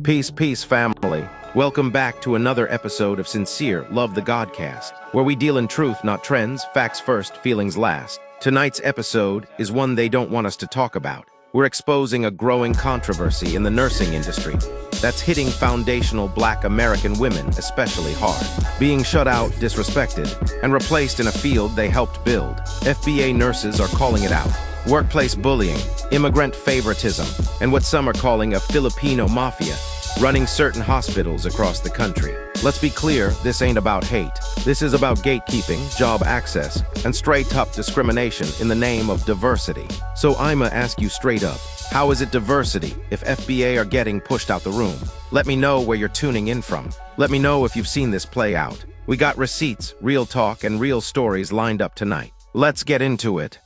Peace, peace, family. Welcome back to another episode of SincereluvdagodCast, where we deal in truth, not trends, facts first, feelings last. Tonight's episode is one they don't want us to talk about. We're exposing a growing controversy in the nursing industry that's hitting foundational Black American women especially hard. Being shut out, disrespected, and replaced in a field they helped build. FBA nurses are calling it out. Workplace bullying, immigrant favoritism, and what some are calling a Filipino Mafia, running certain hospitals across the country. Let's be clear, this ain't about hate. This is about gatekeeping, job access, and straight-up discrimination in the name of diversity. So I'ma ask you straight up, how is it diversity if FBA are getting pushed out the room? Let me know where you're tuning in from. Let me know if you've seen this play out. We got receipts, real talk, and real stories lined up tonight. Let's get into it.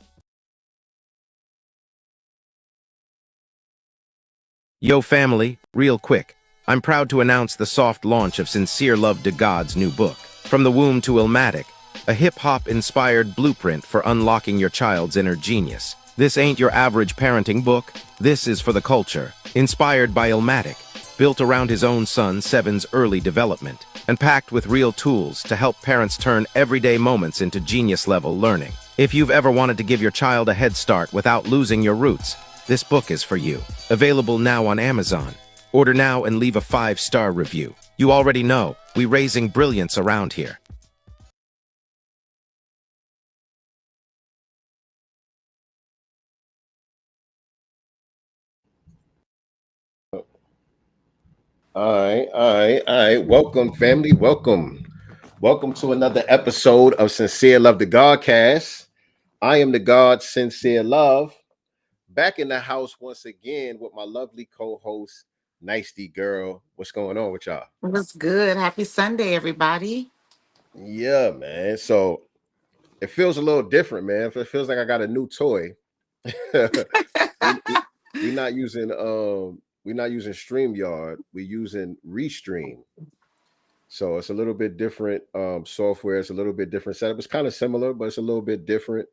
Yo family, real quick, I'm proud to announce the soft launch of Sincereluvdagod's new book, From the Womb to Illmatic, a hip-hop inspired blueprint for unlocking your child's inner genius. This ain't your average parenting book, this is for the culture. Inspired by Illmatic, built around his own son Seven's early development, and packed with real tools to help parents turn everyday moments into genius-level learning. If you've ever wanted to give your child a head start without losing your roots, this book is for you. Available now on Amazon. Order now and leave a 5-star review. You already know, we raising brilliance around here. All right. Welcome, family. Welcome to another episode of Sincere Love the Godcast. I am the God, Sincere Love. Back in the house once again with my lovely co-host, Nicety Girl. What's going on with y'all? What's good? Happy Sunday, everybody. Yeah, man. So it feels a little different, man. It feels like I got a new toy. We're not using StreamYard. We're using Restream. So it's a little bit different software. It's a little bit different setup. It's kind of similar, but it's a little bit different.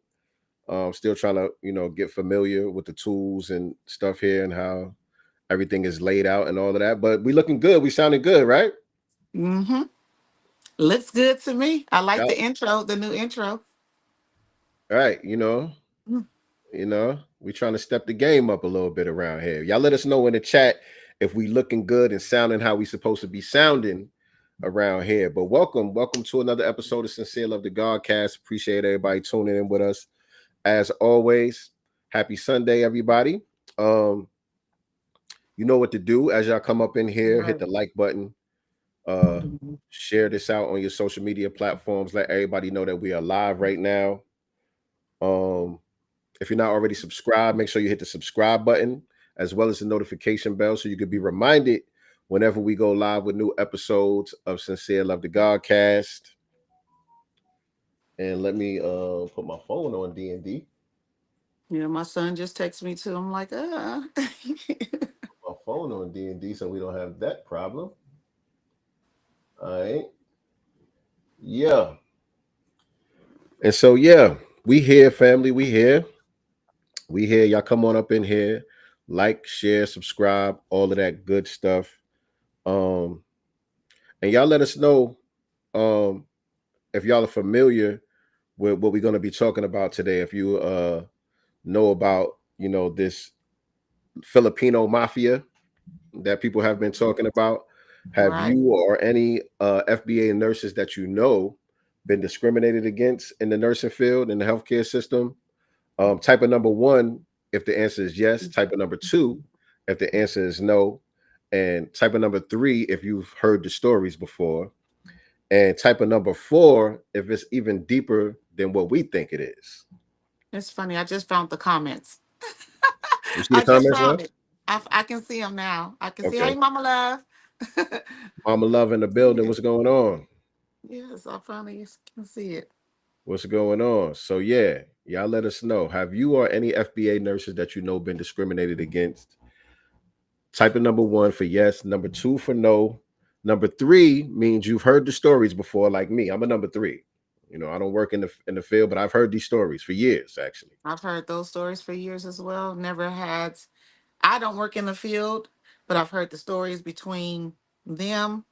Still trying to, get familiar with the tools and stuff here and how everything is laid out and all of that. But we looking good. We sounding good, right? Mm-hmm. Looks good to me. I like Yep. the intro, the new intro. All right. Mm. We trying to step the game up a little bit around here. Y'all let us know in the chat if we looking good and sounding how we supposed to be sounding around here. But welcome to another episode of Sincere Love the Godcast. Appreciate everybody tuning in with us. As always, happy Sunday, everybody. You know what to do as y'all come up in here. Hit the like button. Share this out on your social media platforms. Let everybody know that we are live right now. If you're not already subscribed, make sure you hit the subscribe button as well as the notification bell so you can be reminded whenever we go live with new episodes of Sincere Love the Godcast. And let me put my phone on D&D. Yeah, my son just texted me too. I'm like, My phone on D&D so we don't have that problem. All right. Yeah. And so, we here, family. We here. Y'all come on up in here. Like, share, subscribe, all of that good stuff. And y'all let us know if y'all are familiar with what we're going to be talking about today. If you know about, this Filipino Mafia that people have been talking about. Have Right. you or any FBA nurses that you know been discriminated against in the nursing field in the healthcare system? Type of number one if the answer is yes. Type of number two if the answer is no. And type of number three if you've heard the stories before. And type of number four if it's even deeper than what we think it is. It's funny. I just found the comments. You see the I just comments now? found it. I can see them now. I can see. Okay. Hey, Mama Love. Mama Love in the See building. it. What's going on? Yes, I finally can see it. What's going on? So yeah, y'all let us know. Have you or any FBA nurses that you know been discriminated against? Type of number one for yes, number two for no. Number three means you've heard the stories before, like me. I'm a number three. You know, I don't work in the field, but I've heard these stories for years, actually. I've heard those stories for years as well. Never had. I don't work in the field, but I've heard the stories between them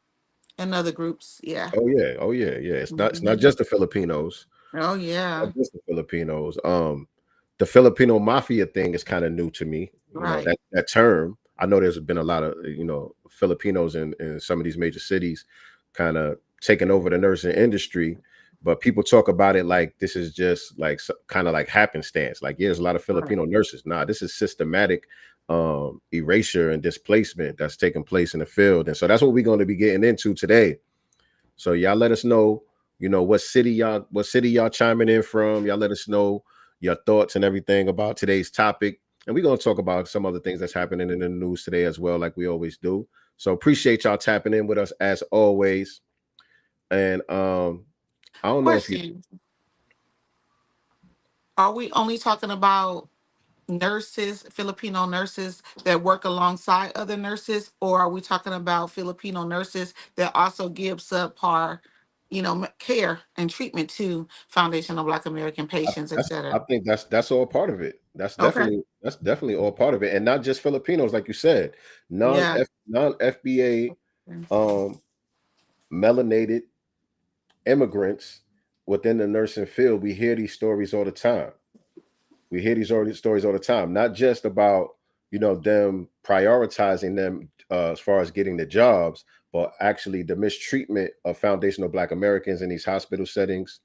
and other groups. Yeah. Oh yeah, yeah. It's not Mhm. just the Filipinos. Oh yeah. Not just the Filipinos. The Filipino Mafia thing is kind of new to me. You know, Right. that term. I know there's been a lot of Filipinos in some of these major cities, kind of taking over the nursing industry. But people talk about it like this is just like kind of like happenstance. Like, yeah, there's a lot of Right. Filipino nurses. Nah, this is systematic erasure and displacement that's taking place in the field. And so that's what we're going to be getting into today. So y'all let us know, what city y'all chiming in from. Y'all let us know your thoughts and everything about today's topic. And we're gonna talk about some other things that's happening in the news today as well, like we always do. So appreciate y'all tapping in with us as always. And I don't know if you Question: Are we only talking about nurses, Filipino nurses that work alongside other nurses, or are we talking about Filipino nurses that also give subpar, care and treatment to foundational Black American patients, et I cetera? think that's all part of it. That's Okay. definitely that's definitely all part of it. And not just Filipinos, like you said, Yeah. non FBA um melanated immigrants within the nursing field, we hear these stories all the time. We hear these stories all the time, not just about them prioritizing them as far as getting the jobs, but actually the mistreatment of foundational Black Americans in these hospital settings,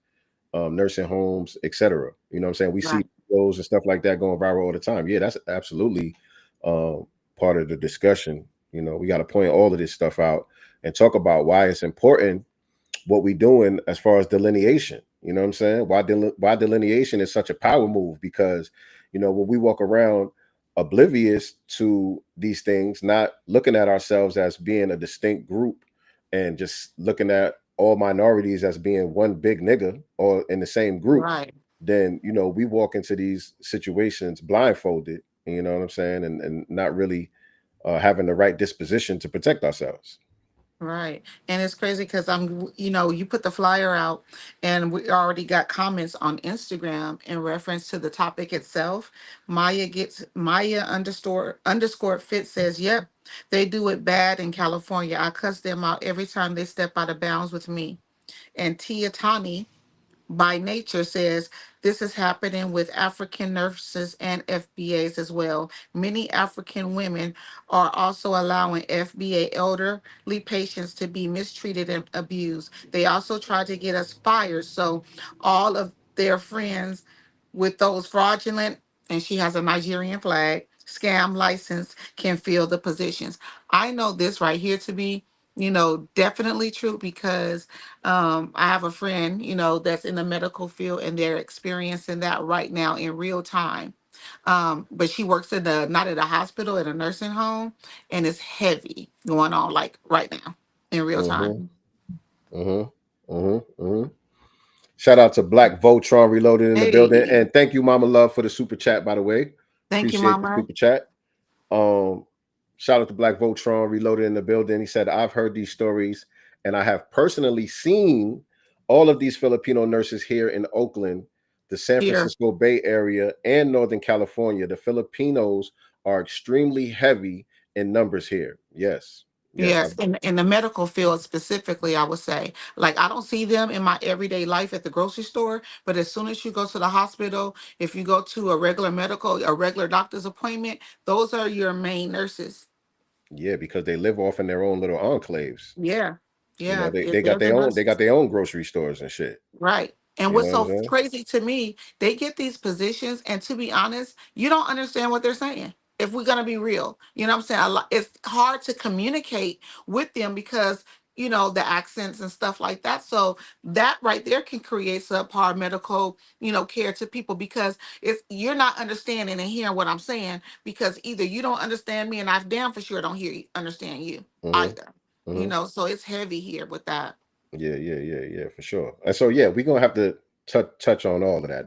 nursing homes, etc. You know what I'm saying? We see Right. those and stuff like that going viral all the time. Yeah, that's absolutely um, part of the discussion. You know, we got to point all of this stuff out and talk about why it's important what we doing as far as delineation. You know what I'm saying? Why delineation is such a power move? Because when we walk around oblivious to these things, not looking at ourselves as being a distinct group, and just looking at all minorities as being one big nigga or in the same group, Right. then we walk into these situations blindfolded. You know what I'm saying? And not really having the right disposition to protect ourselves. Right. And it's crazy because you put the flyer out and we already got comments on Instagram in reference to the topic itself. Maya underscore fit says, yep, they do it bad in California. I cuss them out every time they step out of bounds with me. And Tia Tani by nature says this is happening with African nurses and FBAs as well. Many African women are also allowing FBA elderly patients to be mistreated and abused. They also try to get us fired. So all of their friends with those fraudulent, and she has a Nigerian flag, scam license can fill the positions. I know this right here to be, definitely true because I have a friend, that's in the medical field and they're experiencing that right now in real time. But she works in the not at a hospital, at a nursing home, and it's heavy going on like right now in real Mm-hmm. time. Mm-hmm. Mm-hmm. Mm-hmm. Shout out to Black Voltron Reloaded in the building. Hey, And thank you, Mama Love, for the super chat, by the way. thank you, Appreciate the Mama. super chat. Um, Shout out to Black Voltron Reloaded in the building. He said, I've heard these stories and I have personally seen all of these Filipino nurses here in Oakland, the San Here, Francisco Bay Area, and Northern California. The Filipinos are extremely heavy in numbers here. Yes. Yes. yes, in the medical field specifically, I would say, like, I don't see them in my everyday life at the grocery store, but as soon as you go to the hospital, if you go to a regular doctor's appointment, those are your main nurses. Yeah, because they live off in their own little enclaves. Yeah. You know, Yeah. they got They're the nurses. their own grocery stores and shit. Right. And You know what's what I'm so saying? crazy to me, they get these positions, and to be honest, you don't understand what they're saying. If we're gonna be real, you know what I'm saying? It's hard to communicate with them because the accents and stuff like that. So that right there can create subpar medical, care to people because it's you're not understanding and hearing what I'm saying because either you don't understand me, and I damn for sure don't understand you Mm-hmm. either. Mm-hmm. So it's heavy here with that. Yeah, for sure. And so yeah, we're gonna have to touch on all of that.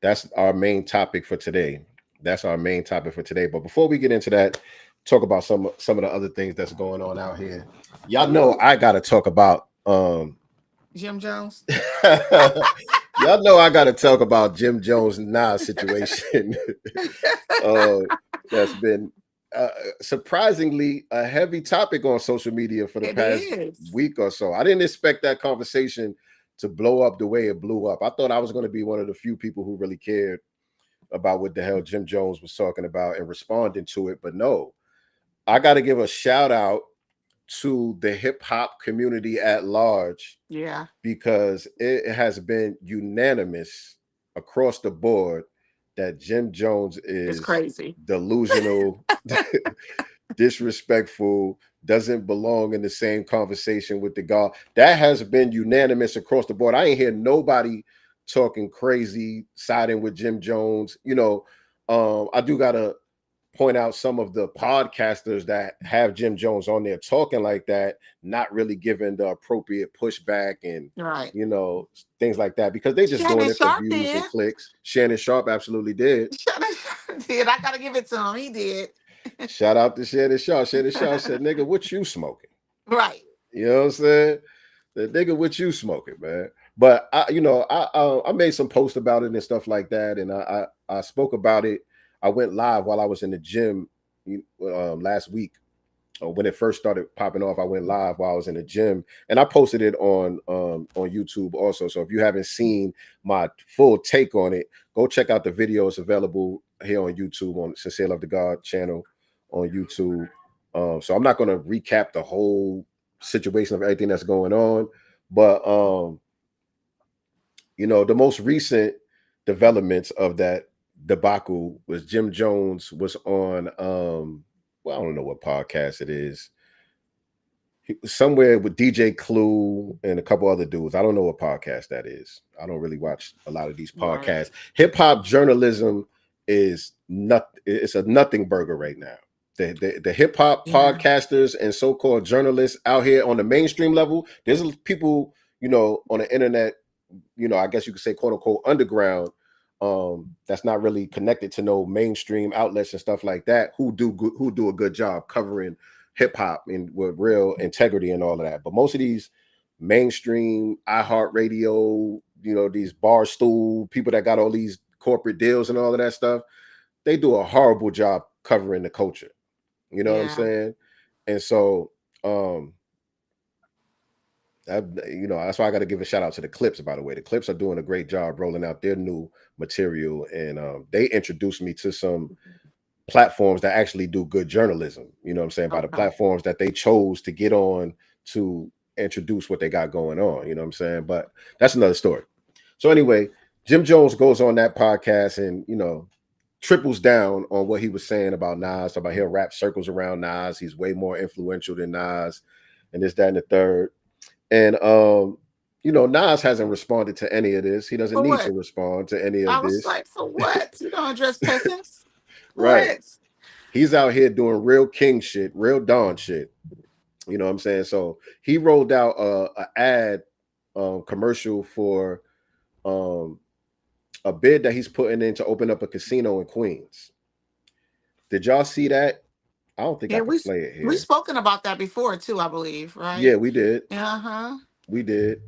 That's our main topic for today. That's our main topic for today. But before we get into that, talk about some of the other things that's going on out here. Y'all know I gotta talk about Jim Jones. y'all know I gotta talk about Jim Jones Nas situation. uh that's been surprisingly a heavy topic on social media for the It past is. week or so. I didn't expect that conversation to blow up the way it blew up. I thought I was going to be one of the few people who really cared about what the hell Jim Jones was talking about and responding to it. But no, I got to give a shout out to the hip hop community at large Yeah. because it has been unanimous across the board that Jim Jones It's is crazy. delusional, disrespectful, doesn't belong in the same conversation with the God. That has been unanimous across the board. I ain't hear nobody talking crazy, siding with Jim Jones. I do gotta point out some of the podcasters that have Jim Jones on there talking like that, not really giving the appropriate pushback and Right. things like that because they just doing Shannon it for Sharp views and did. clicks. Shannon Sharp absolutely did. Shannon Sharp did. I gotta give it to him. He did. Shout out to Shannon Sharp. Shannon Sharp said, "Nigga, what you smoking?" Right. You know what I'm saying? The nigga, what you smoking, man? But I made some posts about it and stuff like that, and I spoke about it. I went live while I was in the gym last week. When it first started popping off, I went live while I was in the gym, and I posted it on YouTube also. So if you haven't seen my full take on it, go check out the video. It's available here on YouTube on Sincereluvdagod channel on YouTube. So I'm not going to recap the whole situation of everything that's going on, but the most recent developments of that debacle was Jim Jones was on well, I don't know what podcast it is. He was somewhere with DJ Clue and a couple other dudes. I don't know what podcast that is. I don't really watch a lot of these Right. podcasts. Hip hop journalism is it's a nothing burger right now. The hip hop Yeah. podcasters and so-called journalists out here on the mainstream level, there's people, on the internet, I guess you could say quote unquote underground, that's not really connected to no mainstream outlets and stuff like that, who do a good job covering hip hop and with real integrity and all of that. But most of these mainstream iHeartRadio, these Barstool people that got all these corporate deals and all of that stuff, they do a horrible job covering the culture. You know what I'm Yeah. saying? And so that's why I got to give a shout out to the Clips. By the way, the Clips are doing a great job rolling out their new material, and they introduced me to some platforms that actually do good journalism. You know what I'm saying? By the Okay. platforms that they chose to get on to introduce what they got going on. You know what I'm saying? But that's another story. So anyway, Jim Jones goes on that podcast and triples down on what he was saying about Nas, about he'll wrap circles around Nas. He's way more influential than Nas, and this, that, and the third. And Nas hasn't responded to any of this. He doesn't For need to what? respond to any I of was this. like, for what? You don't address peasants? Right. What? He's out here doing real king shit, real Don shit. You know what I'm saying? So he rolled out a ad commercial for a bid that he's putting in to open up a casino in Queens. Did y'all see that? I don't think I Yeah, could we play it we here. spoken about that before too, I believe, Yeah, right? we did. Uh-huh. We did.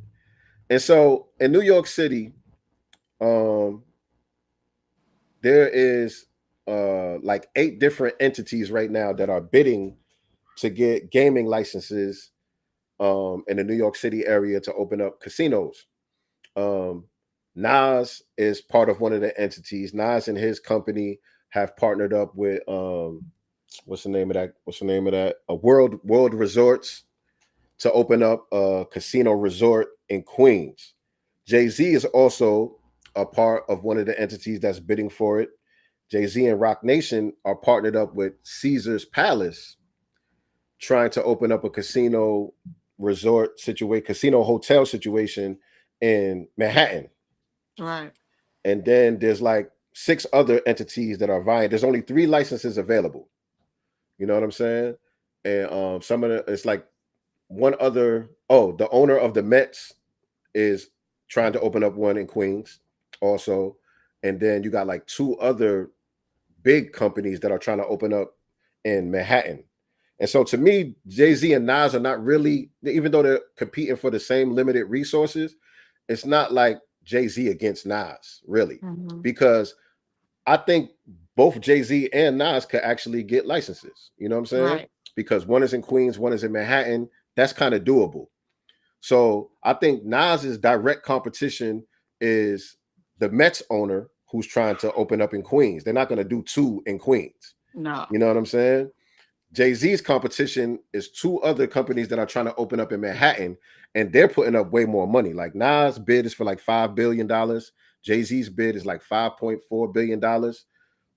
And so in New York City, um, there is like 8 different entities right now that are bidding to get gaming licenses in the New York City area to open up casinos. Um, Nas is part of one of the entities. Nas and his company have partnered up with what's the name of that? What's the name of that? A World Resorts to open up a casino resort in Queens. Jay-Z is also a part of one of the entities that's bidding for it. Jay-Z and Roc Nation are partnered up with Caesar's Palace, trying to open up a casino resort situation, casino hotel situation in Manhattan. Right. And then there's like 6 other entities that are vying. There's only 3 licenses available. You know what I'm saying? And some of the, it's like one other. Oh, the owner of the Mets is trying to open up one in Queens also. And then you got like 2 other big companies that are trying to open up in Manhattan. And so to me, Jay-Z and Nas are not really, even though they're competing for the same limited resources, it's not like Jay-Z against Nas, really. Mm-hmm. Because I think both Jay-Z and Nas could actually get licenses. You know what I'm saying? Right. Because one is in Queens, one is in Manhattan. That's kind of doable. So I think Nas's direct competition is the Mets owner who's trying to open up in Queens. They're not going to do 2 in Queens. No. You know what I'm saying? Jay-Z's competition is 2 other companies that are trying to open up in Manhattan, and they're putting up way more money. Like Nas' bid is for like $5 billion. Jay-Z's bid is like $5.4 billion.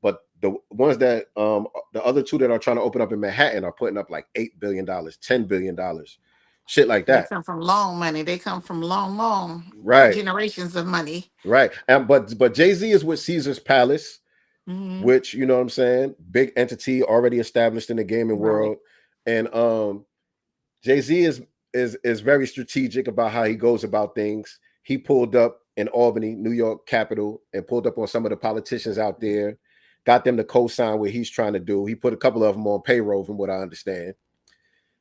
But the ones that the other 2 that are trying to open up in Manhattan are putting up like $8 billion, $10 billion, shit like They that. come from long money. They come from long Right. generations of money. Right. And but Jay-Z is with Caesar's Palace, Mm-hmm. which, you know what I'm saying, big entity already established in the gaming world. And Jay-Z is very strategic about how he goes about things. He pulled up in Albany, New York capital, and pulled up on some of the politicians out there, got them to co-sign what he's trying to do. He put a couple of them on payroll, from what I understand.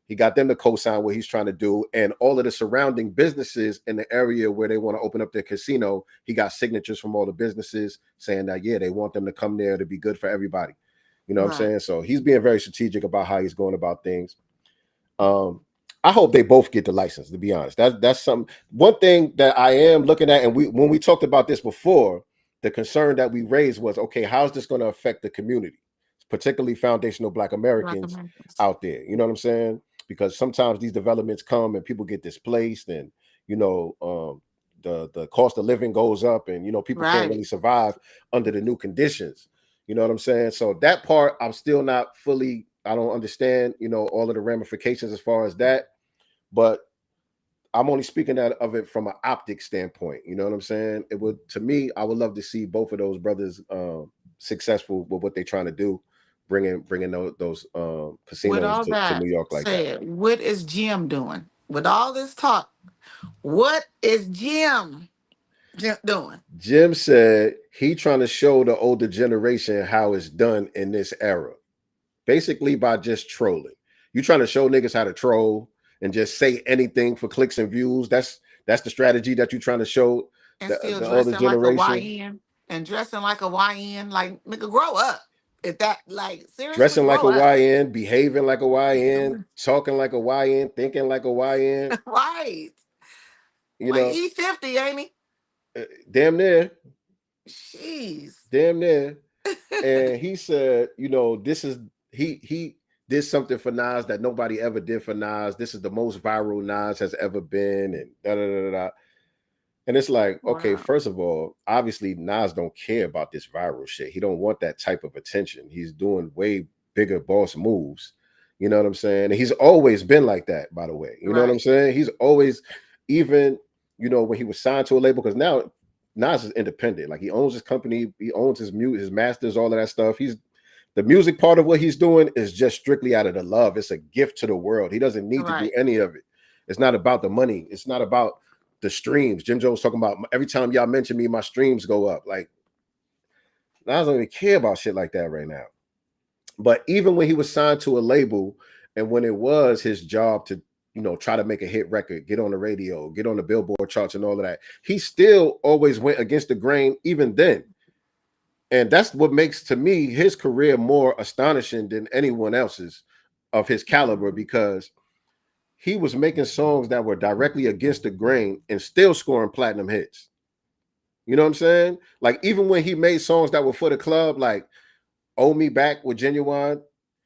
He got them to co-sign what he's trying to do, and all of the surrounding businesses in the area where they want to open up their casino, he got signatures from all the businesses saying that, yeah, they want them to come there to be good for everybody. You know what I'm saying? So he's being very strategic about how he's going about things. I hope they both get the license, to be honest. That's some one thing that I am looking at, and when we talked about this before, the concern that we raised was, okay, how's this going to affect the community, particularly foundational Black Americans out there? You know what I'm saying? Because sometimes these developments come and people get displaced, and you know, the cost of living goes up, and you know, people can't really survive under the new conditions. You know what I'm saying? So that part, I'm still not fully. I don't understand, you know, all of the ramifications as far as that, but I'm only speaking of it from an optic standpoint. You know what I'm saying? It would, to me, I would love to see both of those brothers successful with what they're trying to do, bringing those casinos to New York like that. What is Jim doing with all this talk? What is Jim doing? Jim said he trying to show the older generation how it's done in this era, basically by just trolling. You trying to show niggas how to troll and just say anything for clicks and views. That's the strategy that you're trying to show and still the older generation. like a YN and dressing like a YN. Like, nigga, grow up. If that, like, seriously, dressing like a up. YN, behaving like a YN, talking like a YN, thinking like a YN. Right. You like know, E50, ain't he? Damn near. Jeez. Damn near. And he said, you know, this is he did something for Nas that nobody ever did for Nas. This is the most viral Nas has ever been, and da da da da. And it's like, okay, first of all, obviously Nas don't care about this viral shit. He don't want that type of attention. He's doing way bigger boss moves. You know what I'm saying? And he's always been like that, by the way. You know what I'm saying? He's always, even, you know, when he was signed to a label, because now Nas is independent. Like, he owns his company, he owns his music, his masters, all of that stuff. The music part of what he's doing is just strictly out of the love. It's a gift to the world. He doesn't need to do any of it. It's not about the money. It's not about the streams. Jim Jones talking about, every time y'all mention me, my streams go up. Like, Nas don't even care about shit like that right now. But even when he was signed to a label, and when it was his job to, you know, try to make a hit record, get on the radio, get on the Billboard charts and all of that, he still always went against the grain even then. And that's what makes, to me, his career more astonishing than anyone else's of his caliber, because he was making songs that were directly against the grain and still scoring platinum hits. You know what I'm saying? Like, even when he made songs that were for the club, like Owe Me Back with Genuine,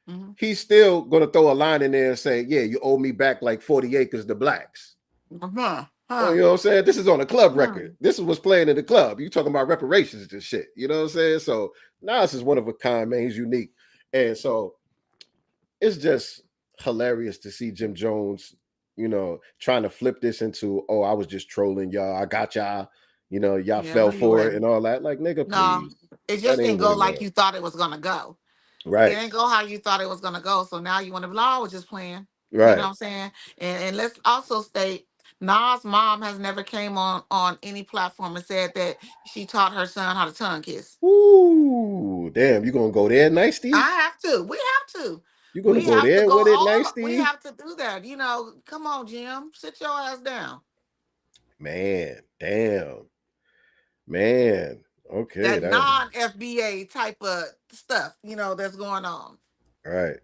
Mm-hmm. he's still going to throw a line in there and say, yeah, you owe me back like 40 acres to blacks. Huh. Oh, Huh. you know what I'm saying? This is on a club record. Hmm. This is what's playing in the club. You talking about reparations and shit. You know what I'm saying? So Nas is one of a kind, man. He's unique. And so it's just hilarious to see Jim Jones, trying to flip this into, oh, I was just trolling y'all. I got y'all. Y'all Yeah, no, fell you for it wouldn't. and all that. Like, nigga, No, please. it That just ain't didn't what go it like was. you thought it was gonna go. It Right. didn't go how you thought it was gonna go. So now you want to be like, "Oh, I was just playing." You know Right. what I'm saying? And let's also state Nas' mom has never came on any platform and said that she taught her son how to tongue kiss. Ooh, damn, you gonna go there, I Nicey? have to. We have to. You gonna We go have to there go with it, all. We Nicey? have to do that. Come on, Jim, sit your ass down. Man, damn. Man. Okay, That that non FBA type of stuff, that's going on. right.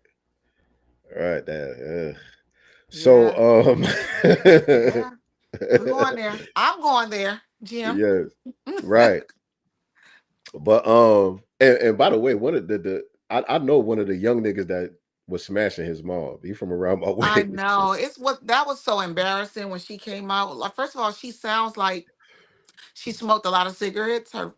Right. That Yeah, so yeah. We're going there. I'm going there, Jim. yes, right. But and by the way, one of I know one of the young niggas that was smashing his mom. He from around my way. I know. It's what that was so embarrassing when she came out. Like, first of all, she sounds like she smoked a lot of cigarettes. And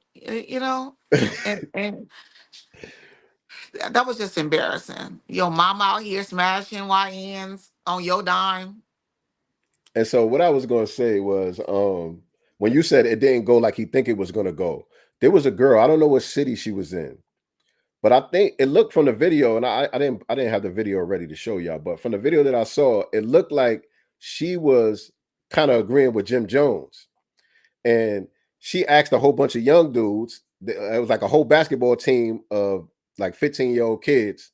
that was just embarrassing. Your mom out here smashing YNs on your dime. And so what I was gonna say was, when you said it didn't go like he think it was gonna go, there was a girl, I don't know what city she was in, but I think it looked from the video, and I didn't have the video ready to show y'all, but from the video that I saw, it looked like she was kind of agreeing with Jim Jones. And she asked a whole bunch of young dudes, it was like a whole basketball team of like 15-year-old kids.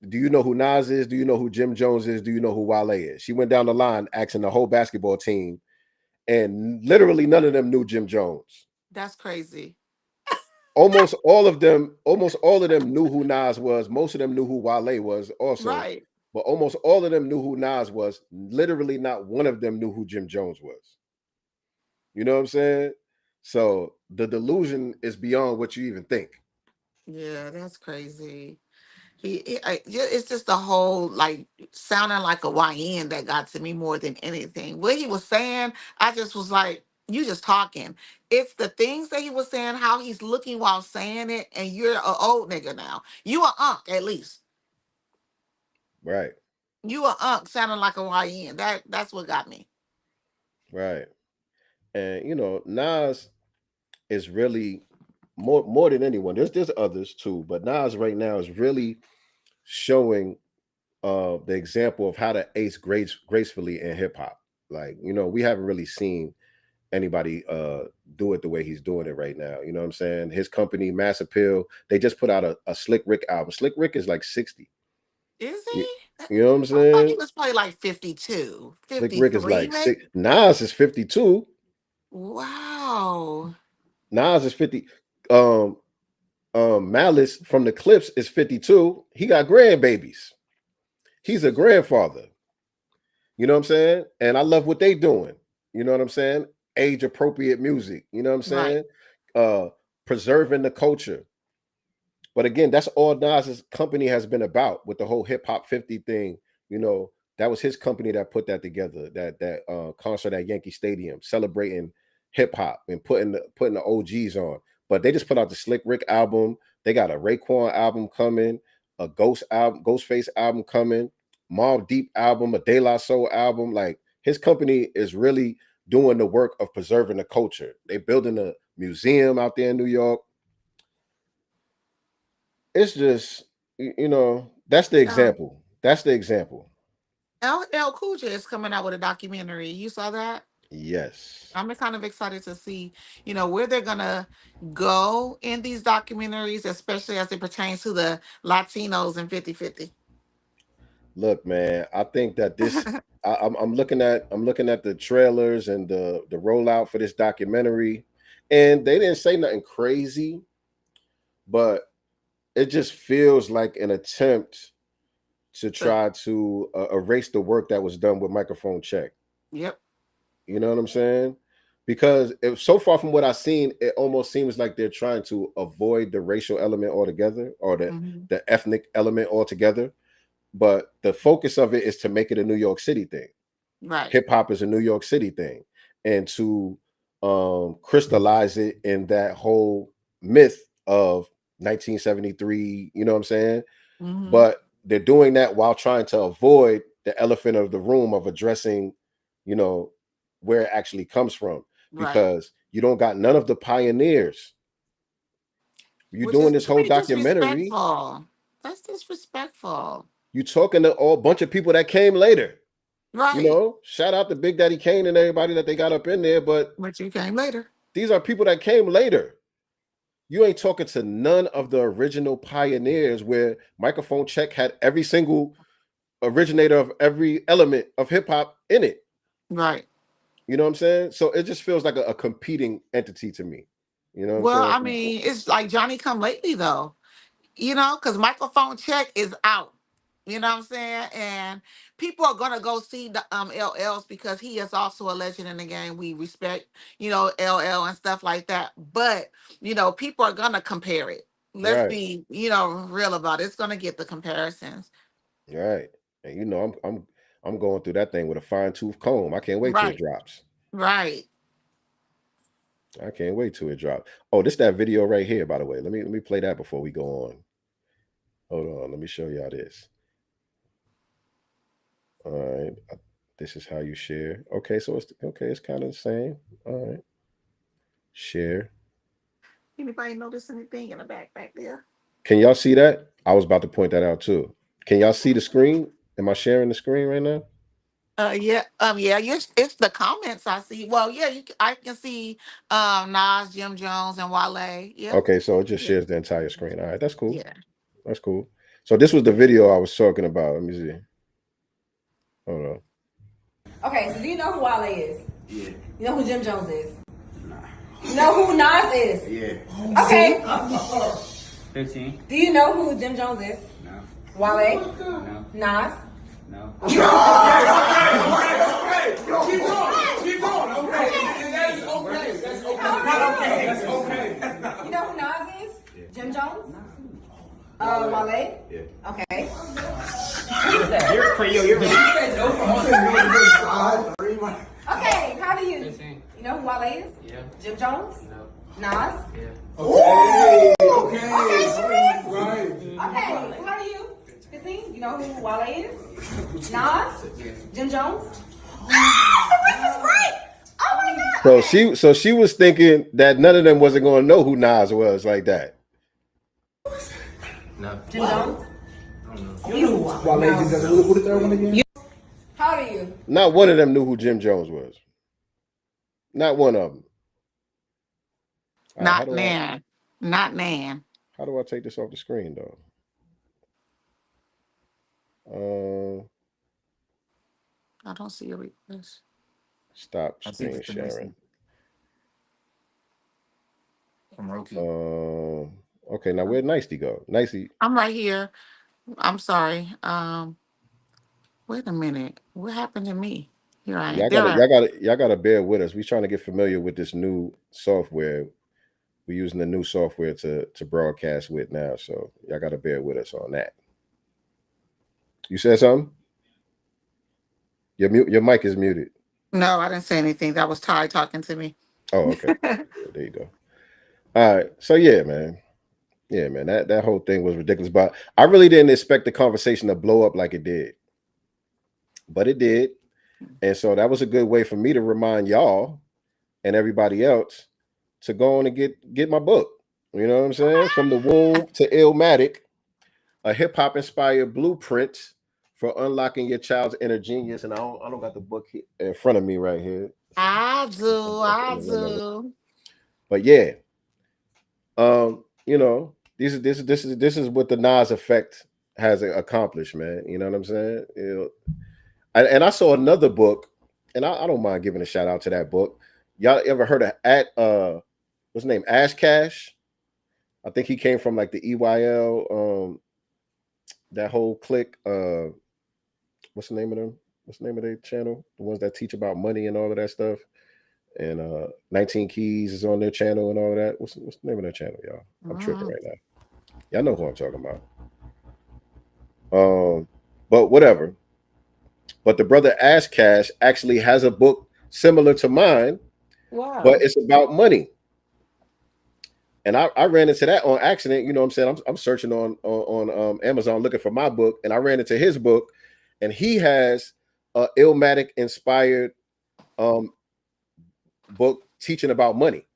Do you know who Nas is? Do you know who Jim Jones is? Do you know who Wale is? She went down the line asking the whole basketball team, and literally none of them knew Jim Jones. That's crazy. Almost all of them knew who Nas was. Most of them knew who Wale was also, Right. but almost all of them knew who Nas was. Literally, not one of them knew who Jim Jones was. You know what I'm saying? So the delusion is beyond what you even think. Yeah, that's crazy. It's just the whole like sounding like a YN that got to me more than anything. What he was saying, I just was like, you just talking. It's the things that he was saying, how he's looking while saying it, and you're an old nigga now. You a unk at least. Right, You a unk sounding like a YN. That's what got me. right. And Nas is really more than anyone. There's others too, but Nas right now is really showing the example of how to ace gracefully in hip hop. Like, we haven't really seen anybody do it the way he's doing it right now. You know what I'm saying? His company, Mass Appeal, they just put out a Slick Rick album. Slick Rick is like 60. Is You, he? you know what I'm I thought he saying? was probably like 52, Slick Rick is 53, like maybe. 6. Nas is 52. Wow. Nas is 50. Um, Malice from the Clips is 52. He got grandbabies. He's a grandfather. You know what I'm saying? And I love what they doing. You know what I'm saying? Age appropriate music. You know what I'm Right. saying? Uh, Preserving the culture. But again, that's all Nas's company has been about with the whole hip hop 50 thing. You know, that was his company that put that together. That concert at Yankee Stadium, celebrating hip hop and putting the OGs on. But they just put out the Slick Rick album. They got a Raekwon album coming, a Ghostface album coming, Mobb Deep album, a De La Soul album. Like, his company is really doing the work of preserving the culture. They building a museum out there in New York. It's just, that's the Um, example. That's the example. LL Cool J is coming out with a documentary. You saw that? Yes. I'm kind of excited to see, where they're gonna go in these documentaries, especially as it pertains to the Latinos in 50/50. Look, man, I think that this I'm looking at the trailers and the rollout for this documentary, and they didn't say nothing crazy, but it just feels like an attempt to So, try to erase the work that was done with Microphone Check. yep. You know what I'm saying? because so far from what I've seen, it almost seems like they're trying to avoid the racial element altogether, or the ethnic element altogether. But the focus of it is to make it a New York City thing. Right. Hip hop is a New York City thing, and to crystallize it in that whole myth of 1973. You know what I'm saying? But they're doing that while trying to avoid the elephant of the room of addressing, you know, where it actually comes from, because you don't got none of the pioneers. You're Which doing is this whole pretty documentary. disrespectful. That's disrespectful. You talking to all bunch of people that came later. Right. You know, shout out to Big Daddy Kane and everybody that they got up in there, but you came later. These are people that came later. You ain't talking to none of the original pioneers where Microphone Check had every single originator of every element of hip hop in it. Right. You know what I'm saying? So it just feels like a competing entity to me. You know what Well, I'm I saying? mean, it's like Johnny Come Lately though. You know, because Microphone Check is out. You know what I'm saying? And people are gonna go see the LLs because he is also a legend in the game. We respect, you know, LL and stuff like that. But, you know, people are gonna compare it. Let's Right. be, you know, real about it. It's gonna get the comparisons. Right. And you know, I'm going through that thing with a fine-tooth comb. I can't wait till it Right. drops. Right. I can't wait till it drops. Oh, this that video right here, by the way. Let me play that before we go on. Hold on, let me show y'all this. All right. This is how you share. Okay, so it's kind of the same. All right. Share. Anybody notice anything in the back there? Can y'all see that? I was about to point that out too. Can y'all see the screen? Am I sharing the screen right now? Yeah, it's the comments I see. Well, yeah, I can see Nas, Jim Jones, and Wale. Yeah. Okay, so it just Yeah. shares the entire screen. All right, that's cool. Yeah. That's cool. So this was the video I was talking about. Let me see. Hold on. Okay, so do you know who Wale is? Yeah. You know who Jim Jones is? Nah. You know who Nas is? Yeah. Okay. 15. Do you know who Jim Jones is? No. Wale? No. Nas? No. Okay. Keep going. Okay. That's okay. That's okay. Not okay. That's okay. You know who Nas is? Yeah. Jim Jones? Wale? Yeah. Okay. You're crazy. You're Okay, how do you? 15. You know who Wale is? Yeah. Jim Jones? No. Nas? Yeah. Okay. Right. Okay, so how do you? 15? You know who Wale is? Nas? Jim Jones? This is great! Oh my god! So she was thinking that none of them wasn't going to know who Nas was like that. No. Jim Jones? I don't know. You know who the third one again? How old are you? Not one of them knew who Jim Jones was. Not one of them. Not Nan. Not Nan. How do I take this off the screen though? I don't see a request. Stop screen sharing. From Roku. Okay, now where'd Nicey go? Nicey. I'm right here. I'm sorry. Wait a minute. What happened to me? Here I am. Y'all gotta bear with us. We're trying to get familiar with this new software. We're using the new software to broadcast with now, so y'all gotta bear with us on that. You said something? Your mic is muted. No, I didn't say anything. That was Ty talking to me. Oh, okay. There you go. All right. So yeah, man. Yeah, man. That whole thing was ridiculous. But I really didn't expect the conversation to blow up like it did. But it did. And so that was a good way for me to remind y'all and everybody else to go on and get my book. You know what I'm saying? From the Womb to Illmatic, a hip-hop inspired blueprint for unlocking your child's inner genius. And I don't got the book here in front of me right here. I do. But yeah. You know, this is what the Nas effect has accomplished, man. You know what I'm saying? You know, and I saw another book, and I don't mind giving a shout out to that book. Y'all ever heard of what's his name? Ash Cash? I think he came from like the EYL, that whole clique. What's the name of them? What's the name of their channel? The ones that teach about money and all of that stuff. And 19 Keys is on their channel and all of that. What's the name of that channel, y'all? I'm tripping right now. Y'all know who I'm talking about. But whatever. But the brother Ash Cash actually has a book similar to mine, but it's about money. And I ran into that on accident. You know what I'm saying? I'm searching on Amazon looking for my book, and I ran into his book, and he has a Illmatic inspired book teaching about money.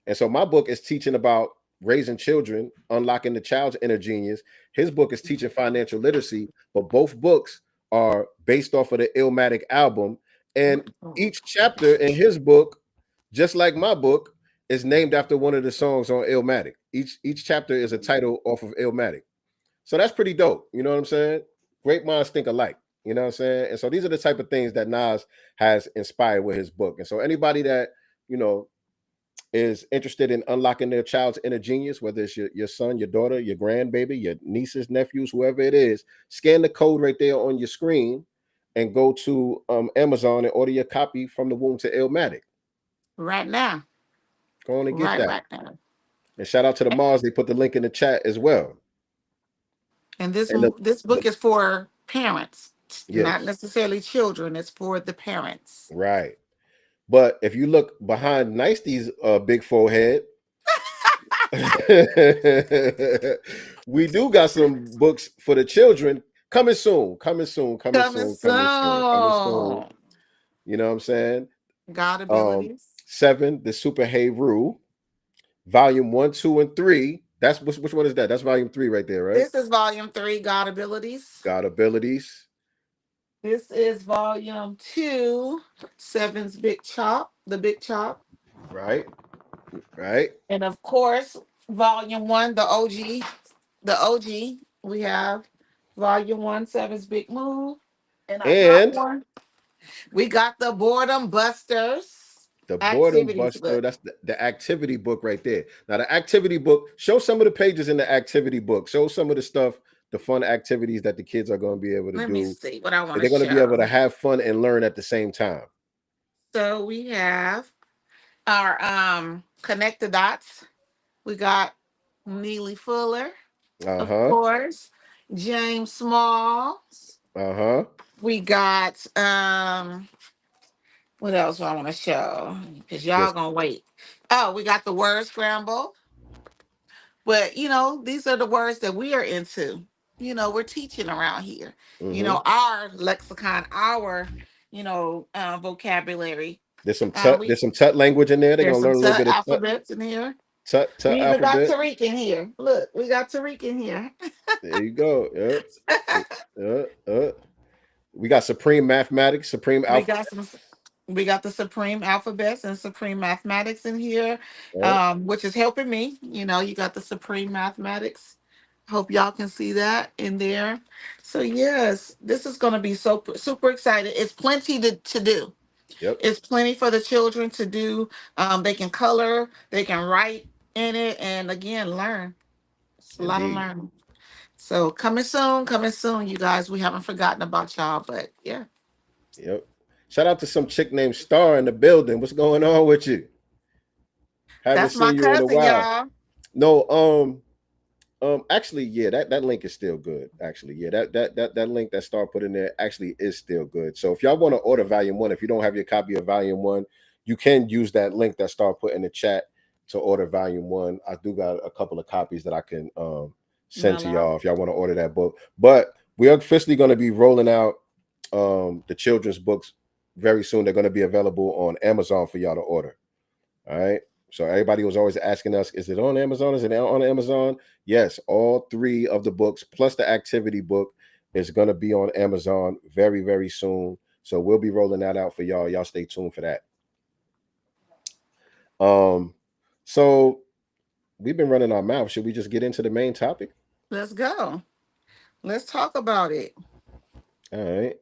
And so my book is teaching about raising children, unlocking the child's inner genius. His book is teaching financial literacy, but both books are based off of the Illmatic album. And each chapter in his book, just like my book, is named after one of the songs on Illmatic. Each chapter is a title off of Illmatic. So that's pretty dope. You know what I'm saying? Great minds think alike. You know what I'm saying? And so these are the type of things that Nas has inspired with his book. And so anybody that, you know, is interested in unlocking their child's inner genius, whether it's your son, your daughter, your grandbaby, your nieces, nephews, whoever it is, scan the code right there on your screen and go to Amazon and order your copy from the womb to Illmatic. Right now. Go on and get that. Right now. And shout out to the Mars. They put the link in the chat as well. And this book is for parents, not necessarily children. It's for the parents. Right. But if you look behind Nicety's big forehead, we do got some books for the children coming soon. You know what I'm saying? God abilities. 7, the Super Hey Rule, volume 1, 2, and 3. That's which one is that? That's volume 3 right there, right? This is volume 3, God abilities. God abilities. This is volume 2, 7's Big Chop, the Big Chop. Right. And of course, volume 1, the OG. We have volume 1, 7's Big Move. And I got one. We got the Boredom Busters. The Boredom Buster, that's the activity book right there. Now, the activity book, show some of the pages in the activity book. Show some of the stuff, the fun activities that the kids are going to be able to do. Let me see what I want to They're going to be able to have fun and learn at the same time. So we have our Connect the Dots. We got Neely Fuller, of course. James Smalls. We got what else do I want to show? Because y'all gonna wait. Oh, we got the word scramble. But you know, these are the words that we are into. You know, we're teaching around here. You know, our lexicon, our vocabulary. There's some Tut language in there. They're gonna learn a little bit of alphabets in here. Tut we even alphabet. got Tariq in here. Look, we got Tariq in here. There you go. We got Supreme Mathematics, Supreme Alphabet. We got the Supreme Alphabets and Supreme Mathematics in here, which is helping me. You know, you got the Supreme Mathematics. Hope y'all can see that in there. So yes, this is going to be super excited. It's plenty to do. Yep. It's plenty for the children to do. They can color, they can write in it, and again, learn. It's a lot of learning. So coming soon, you guys. We haven't forgotten about y'all, but yeah. Yep. Shout out to some chick named Star in the building. What's going on with you? That's my cousin, y'all. No, actually, yeah, that link is still good. Actually, yeah, that link that Star put in there actually is still good. So if y'all want to order volume 1, if you don't have your copy of volume 1, you can use that link that Star put in the chat to order volume 1. I do got a couple of copies that I can send to y'all if y'all want to order that book. But we are officially going to be rolling out the children's books very soon. They're going to be available on Amazon for y'all to order. All right. So everybody was always asking us, is it on Amazon? Is it on Amazon? Yes, all 3 of the books plus the activity book is going to be on Amazon very, very soon. So we'll be rolling that out for y'all. Y'all stay tuned for that. So we've been running our mouth. Should we just get into the main topic? Let's go. Let's talk about it. All right.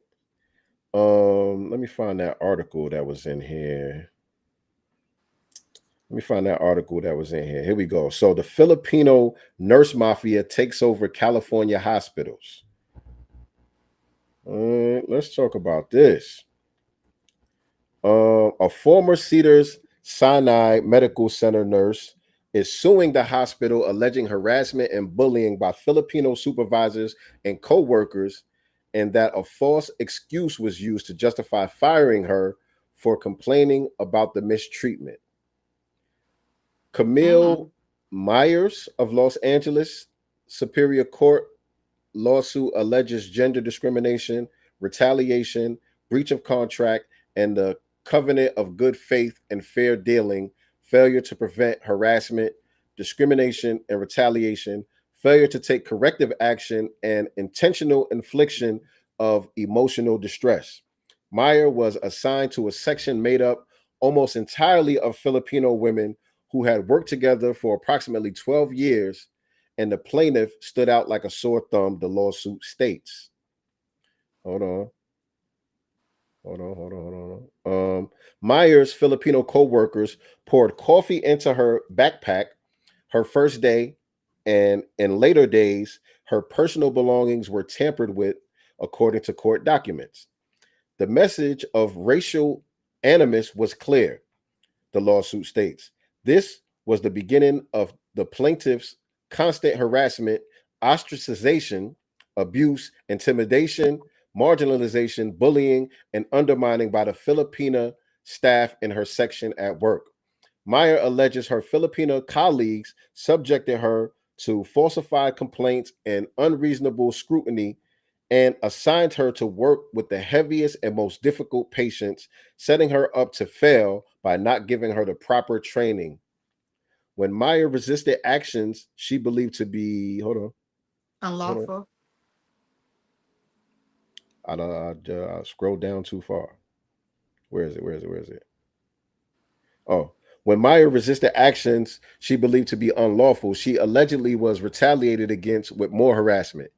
Let me find that article that was in here. Here we go. So the Filipino nurse mafia takes over California hospitals. Let's talk about this. A former Cedars Sinai Medical Center nurse is suing the hospital, alleging harassment and bullying by Filipino supervisors and co-workers, and that a false excuse was used to justify firing her for complaining about the mistreatment. Camille Myers of Los Angeles Superior Court lawsuit alleges gender discrimination, retaliation, breach of contract, and the covenant of good faith and fair dealing, failure to prevent harassment, discrimination, and retaliation, failure to take corrective action, and intentional infliction of emotional distress. Meyer was assigned to a section made up almost entirely of Filipino women who had worked together for approximately 12 years, and the plaintiff stood out like a sore thumb, the lawsuit states. Hold on. Meyer's Filipino co-workers poured coffee into her backpack her first day, and in later days, her personal belongings were tampered with, according to court documents. The message of racial animus was clear, the lawsuit states. This was the beginning of the plaintiff's constant harassment, ostracization, abuse, intimidation, marginalization, bullying, and undermining by the Filipina staff in her section at work. Meyer alleges her Filipino colleagues subjected her to falsified complaints and unreasonable scrutiny and assigned her to work with the heaviest and most difficult patients, setting her up to fail by not giving her the proper training. When Meyer resisted actions she believed to be Unlawful. I scrolled down too far. Where is it? Oh, when Meyer resisted actions she believed to be unlawful, she allegedly was retaliated against with more harassment.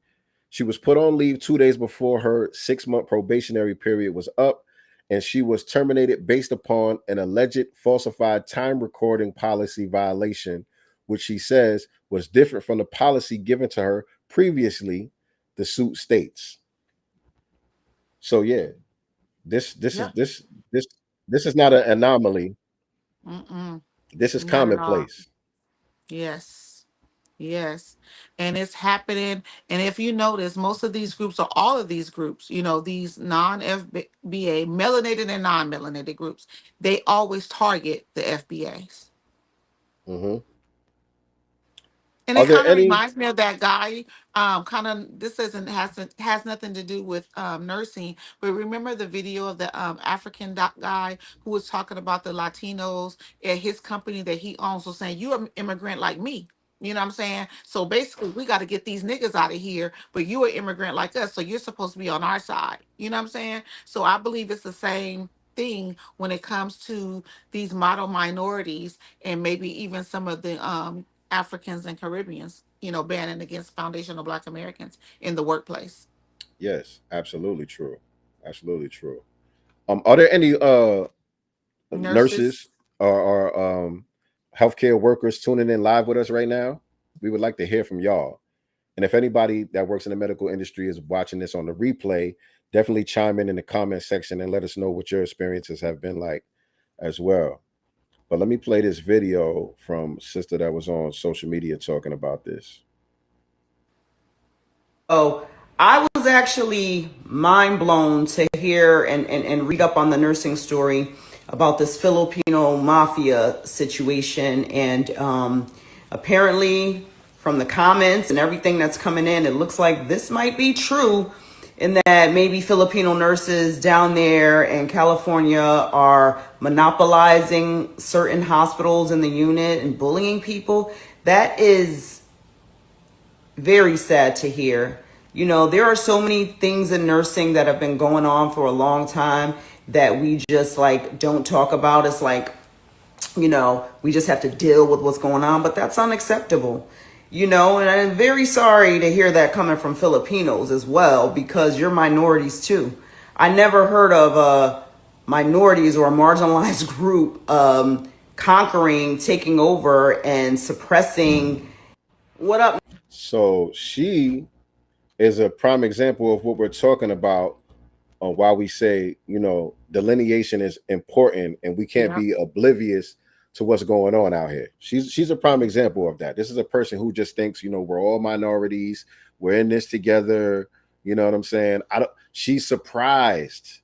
She was put on leave 2 days before her 6-month probationary period was up, and she was terminated based upon an alleged falsified time recording policy violation, which she says was different from the policy given to her previously, the suit states. So yeah, this is not an anomaly. This is Not at all. commonplace. Yes, and it's happening. And if you notice, most of these groups, or all of these groups, these non-FBA, melanated and non-melanated groups, they always target the FBAs. Mm-hmm. And Are it there kind of any? reminds me of that guy. This isn't has nothing to do with nursing, but remember the video of the African guy who was talking about the Latinos at his company that he owns, was saying, "You're an immigrant like me." You know what I'm saying? So basically, we got to get these niggas out of here, but you're an immigrant like us, so you're supposed to be on our side. You know what I'm saying? So I believe it's the same thing when it comes to these model minorities and maybe even some of the Africans and Caribbeans, banning against foundational Black Americans in the workplace. Yes, absolutely true. Absolutely true. Are there any Nurses. nurses or healthcare workers tuning in live with us right now? We would like to hear from y'all. And if anybody that works in the medical industry is watching this on the replay, definitely chime in the comment section and let us know what your experiences have been like as well. But let me play this video from sister that was on social media talking about this. Oh, I was actually mind blown to hear and read up on the nursing story about this Filipino Mafia situation. And apparently, from the comments and everything that's coming in, it looks like this might be true, in that maybe Filipino nurses down there in California are monopolizing certain hospitals in the unit and bullying people. That is very sad to hear. There are so many things in nursing that have been going on for a long time that we just don't talk about. It's we just have to deal with what's going on, but that's unacceptable. And I'm very sorry to hear that coming from Filipinos as well, because you're minorities too. I never heard of minorities or a marginalized group conquering, taking over, and suppressing. What up? So she is a prime example of what we're talking about on why we say, delineation is important and we can't Yeah. be oblivious to what's going on out here. She's a prime example of that. This is a person who just thinks, we're all minorities, we're in this together. You know what I'm saying? She's surprised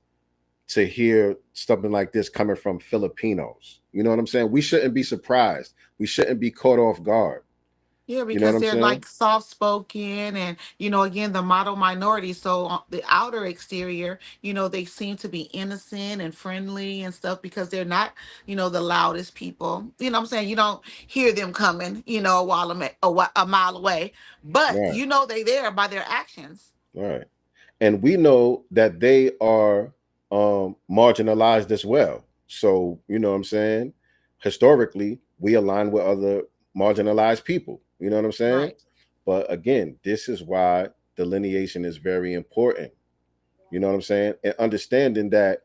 to hear something like this coming from Filipinos. You know what I'm saying? We shouldn't be surprised. We shouldn't be caught off guard. Yeah, You know what because I'm they're saying? like soft spoken and, again, the model minority. So on the outer exterior, they seem to be innocent and friendly and stuff because they're not, the loudest people. You know what I'm saying? You don't hear them coming, while a mile away, but Right. they there by their actions. Right. And we know that they are marginalized as well. So, you know what I'm saying? Historically, we align with other marginalized people. You know what I'm saying? Right. But again, this is why delineation is very important. You know what I'm saying? And understanding that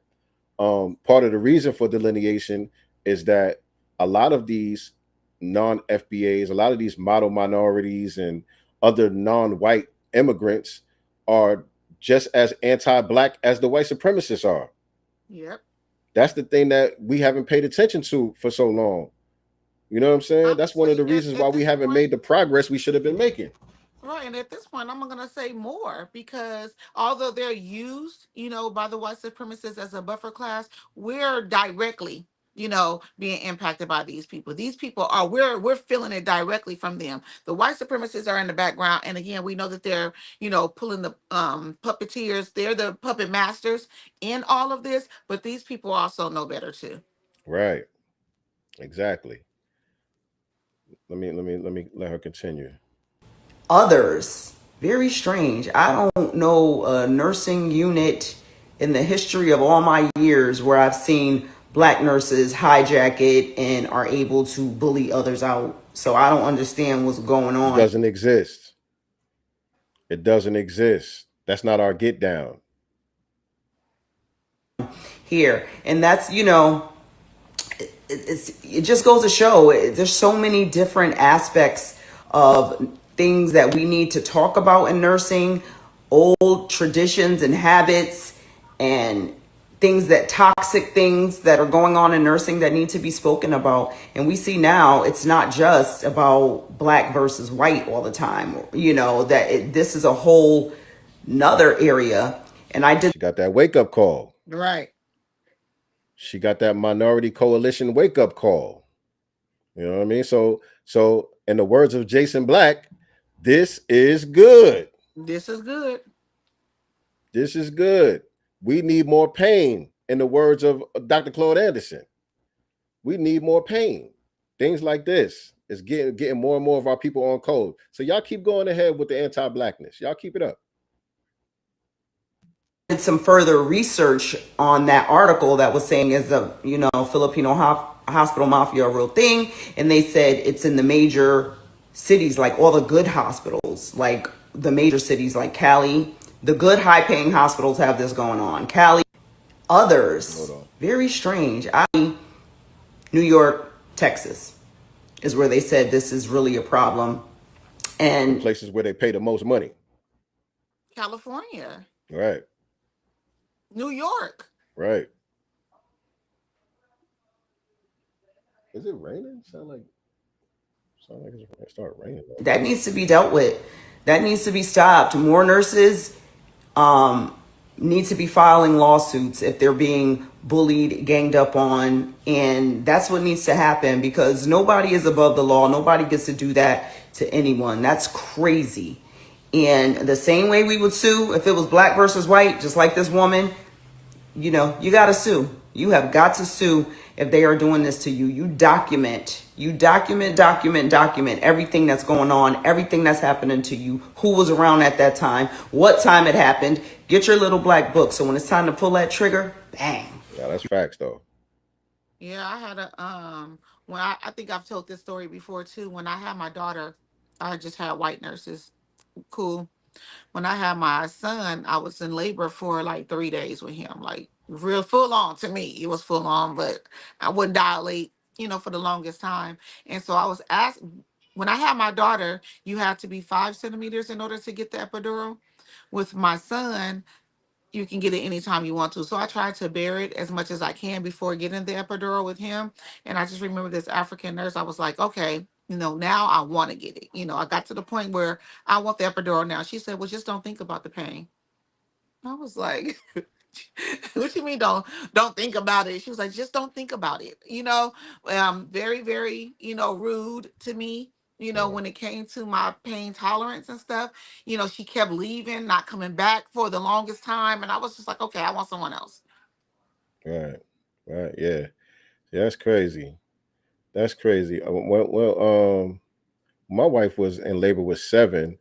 part of the reason for delineation is that a lot of these non FBAs, a lot of these model minorities and other non white immigrants are just as anti black as the white supremacists are. Yep. That's the thing that we haven't paid attention to for so long. You know what I'm saying? That's one of Honestly, the reasons why at we this haven't point, made the progress we should have been making. right, and at this point, I'm gonna say more because although they're used, by the white supremacists as a buffer class, we're directly, being impacted by these people. These people are we're feeling it directly from them. The white supremacists are in the background, and again, we know that they're, pulling the puppeteers. They're the puppet masters in all of this, but these people also know better too. Right. Exactly. Let me let her continue. Others. Very strange. I don't know a nursing unit in the history of all my years where I've seen black nurses hijack it and are able to bully others out. So I don't understand what's going It on doesn't exist. It doesn't exist. That's not our get down. here. And that's, it just goes to show there's so many different aspects of things that we need to talk about in nursing, old traditions and habits, and toxic things that are going on in nursing that need to be spoken about. And we see now it's not just about black versus white all the time, this is a whole another area. And I did She got that wake up call. Right. She got that minority coalition wake up call. You know what I mean? So in the words of Jason Black, this is good. This is good. This is good. We need more pain. In the words of Dr. Claude Anderson, we need more pain. Things like this is getting more and more of our people on code. So y'all keep going ahead with the anti-blackness. Y'all keep it up. some further research on that article that was saying is the Filipino hospital mafia a real thing, and they said it's in the major cities, like all the good hospitals, like the major cities like Cali. The good high paying hospitals have this going on. Cali, Hold others, on. very strange. New York, Texas is where they said this is really a problem. The And places where they pay the most money. California, Right. New York. Right. Is it raining? Sound like it's gonna start raining. that needs to be dealt with. That needs to be stopped. More nurses need to be filing lawsuits if they're being bullied, ganged up on. And that's what needs to happen, because nobody is above the law. Nobody gets to do that to anyone. That's crazy. And the same way we would sue if it was black versus white, just like this woman, you got to sue. You have got to sue if they are doing this to you. You document everything that's going on, everything that's happening to you, who was around at that time, what time it happened. Get your little black book. So when it's time to pull that trigger, bang. Yeah, that's facts though. Yeah, I had a when I think I've told this story before too. When I had my daughter, I just had white nurses. Cool. When I had my son, I was in labor for like 3 days with him, like real full on to me. It was full on, but I wouldn't dilate, for the longest time. And so I was asked when I had my daughter, you had to be 5 centimeters in order to get the epidural. With my son, you can get it anytime you want to. So I try to bear it as much as I can before getting the epidural with him. And I just remember this African nurse, I was like, okay, now I want to get it. I got to the point where I want the epidural now. She said, well, just don't think about the pain. I was like, what you mean don't think about it? She was like, just don't think about it. Very, very, rude to me. Right. When it came to my pain tolerance and stuff, she kept leaving, not coming back for the longest time. And I was just like, okay, I want someone else. Right. Right. Yeah. That's crazy. That's crazy. My wife was in labor with 7.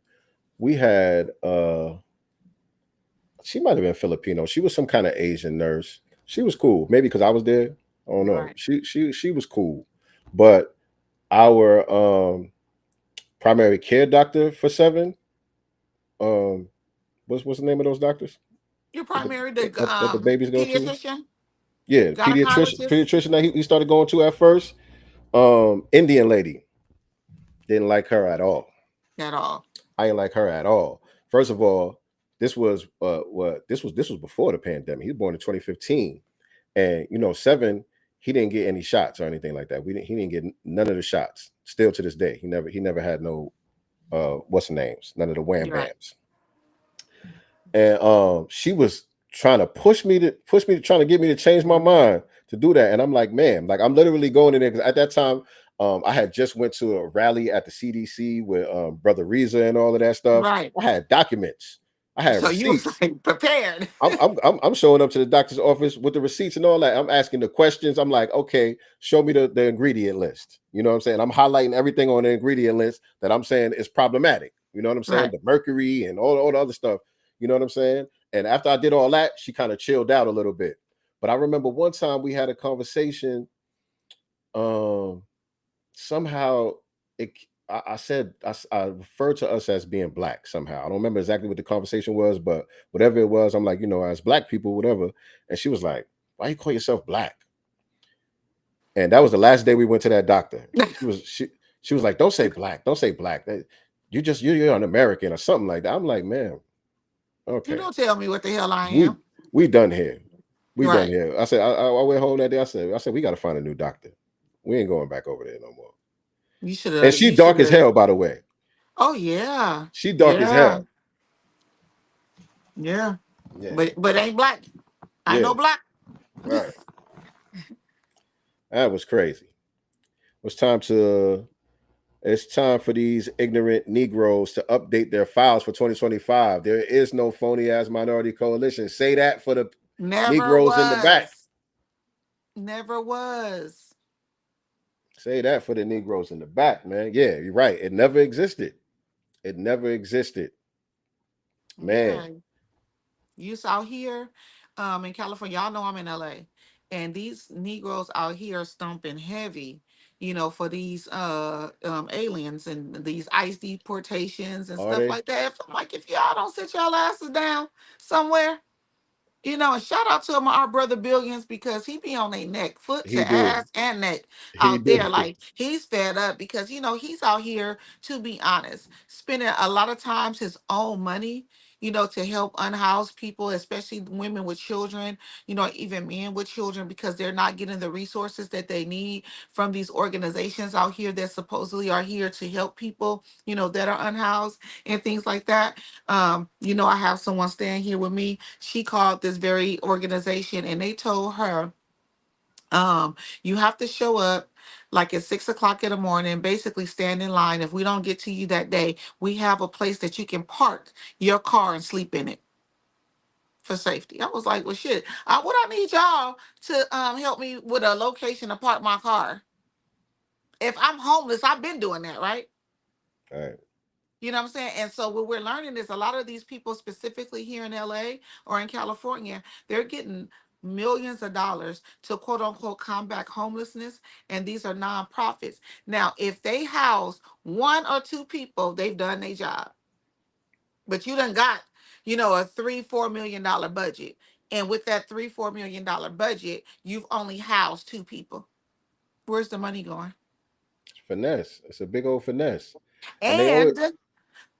We had she might have been Filipino. She was some kind of Asian nurse. She was cool. Maybe because I was there. I don't know. Right. She was cool. But our primary care doctor for 7, what's the name of those doctors Your that the, primary, that the babies go to? pediatrician, Yeah, gynecologist, pediatrician that he started going to at first. Indian lady. Didn't like her at all. at all. I didn't like her at all. First of all, this was this was before the pandemic. He was born in 2015, and 7, he didn't get any shots or anything like that. He didn't get none of the shots. Still to this day, he never had no what's the names, none of the wham Right. bams. And she was trying to push me trying to get me to change my mind to do that. And I'm like, man, like I'm literally going in there because at that time I had just went to a rally at the CDC with Brother Reza and all of that stuff. Right. I had documents. I had So you was receipts. like prepared. I'm showing up to the doctor's office with the receipts and all that. I'm asking the questions. I'm like, okay, show me the ingredient list. You know what I'm saying? I'm highlighting everything on the ingredient list that I'm saying is problematic. You know what I'm saying? Right. The mercury and all the other stuff. You know what I'm saying? And after I did all that, she kind of chilled out a little bit. But I remember one time we had a conversation. Somehow I said I referred to us as being black somehow. I don't remember exactly what the conversation was, but whatever it was, I'm like, as black people, whatever. And she was like, "Why you call yourself black?" And that was the last day we went to that doctor. She was like, "Don't say black. Don't say black. You're an American or something like that." I'm like, "Man, okay, You don't tell me what the hell I we am. we done here. We done Right. here." I said, I went home that day. I said, we got to find a new doctor. We ain't going back over there no more. You should And have. she You should dark as have. hell, by the way. Oh yeah. She dark as Yeah. hell. Yeah. Yeah. But ain't black. I Yeah. know black. Right. That was crazy. It's time for these ignorant Negroes to update their files for 2025. There is no phony ass minority coalition. Say that for the Never Negroes in the back. was. Never was. Say that for the Negroes in the back, man. Yeah, you're right. It never existed. It never existed. Man. Yeah. You out here, in California, y'all know I'm in LA. And these Negroes out here stomping heavy, for these aliens and these ICE deportations and Are stuff they? like that. I'm like, if y'all don't sit y'all asses down somewhere. And shout out to our brother Billions because he be on their neck, foot He to do. ass and neck He out do. there. Like he's fed up because he's out here, to be honest, spending a lot of times his own money, to help unhoused people, especially women with children, even men with children, because they're not getting the resources that they need from these organizations out here that supposedly are here to help people, that are unhoused and things like that. I have someone staying here with me. She called this very organization and they told her, you have to show up like at 6 o'clock in the morning, basically stand in line. If we don't get to you that day, we have a place that you can park your car and sleep in it for safety. I was like, well, shit, what I need y'all to help me with a location to park my car. If I'm homeless, I've been doing that, right? All right. You know what I'm saying? And so what we're learning is a lot of these people, specifically here in LA or in California, they're getting millions of dollars to quote unquote combat homelessness. And these are nonprofits. Now, if they house 1 or 2 people, they've done their job. But you done got, a $3-4 million budget. And with that $3-4 million budget, you've only housed 2 people. Where's the money going? Finesse. It's a big old finesse. And they always And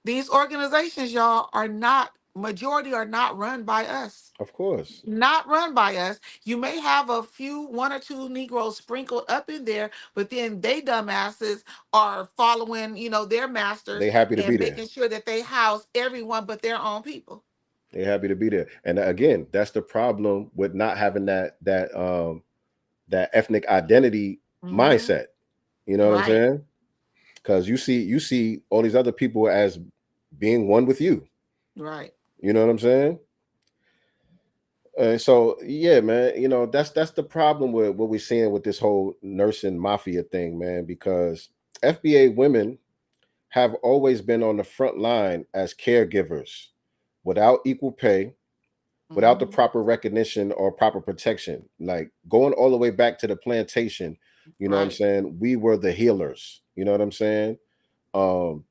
these organizations, y'all, are not majority are not run by us. Of course. Not run by us. You may have a few, one or two Negroes sprinkled up in there, but then they dumbasses are following, their masters They happy to be and there. making sure that they house everyone but their own people. They happy to be there. And again, that's the problem with not having that ethnic identity Mm-hmm. mindset. You know what I'm Right. saying? Because you see all these other people as being one with you. Right. You know what I'm saying? So yeah, man, that's the problem with what we're seeing with this whole nursing mafia thing, man, because FBA women have always been on the front line as caregivers without equal pay, without the Mm-hmm. proper recognition or proper protection. Like going all the way back to the plantation, you know what I'm Right. saying? We were the healers. You know what I'm saying? Um,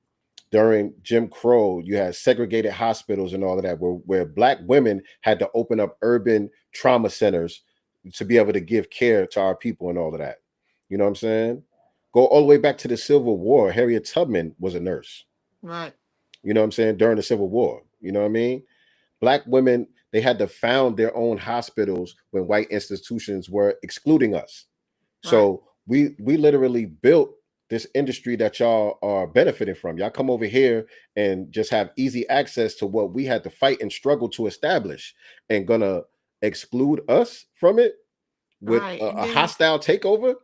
During Jim Crow, you had segregated hospitals and all of that, where Black women had to open up urban trauma centers to be able to give care to our people and all of that. You know what I'm saying? Go all the way back to the Civil War. Harriet Tubman was a nurse. Right. You know what I'm saying? During the Civil War. You know what I mean? Black women, they had to found their own hospitals when white institutions were excluding us. Right. So we literally built this industry that y'all are benefiting from. Y'all come over here and just have easy access to what we had to fight and struggle to establish, and gonna exclude us from it with Right. a, And a then hostile takeover.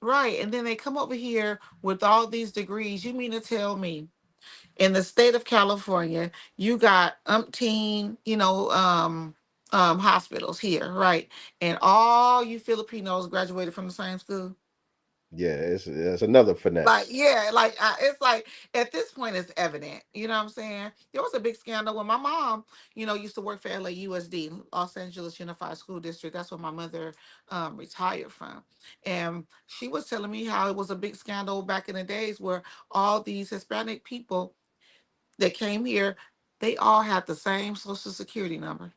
right. And then they come over here with all these degrees. You mean to tell me in the state of California, you got umpteen, hospitals here, right? And all you Filipinos graduated from the same school. Yeah, it's another Like, finesse. yeah, like it's like at this point it's evident. You know what I'm saying? There was a big scandal when my mom, used to work for LAUSD, Los Angeles Unified School District. That's where my mother retired from, and she was telling me how it was a big scandal back in the days where all these Hispanic people that came here, they all had the same social security number.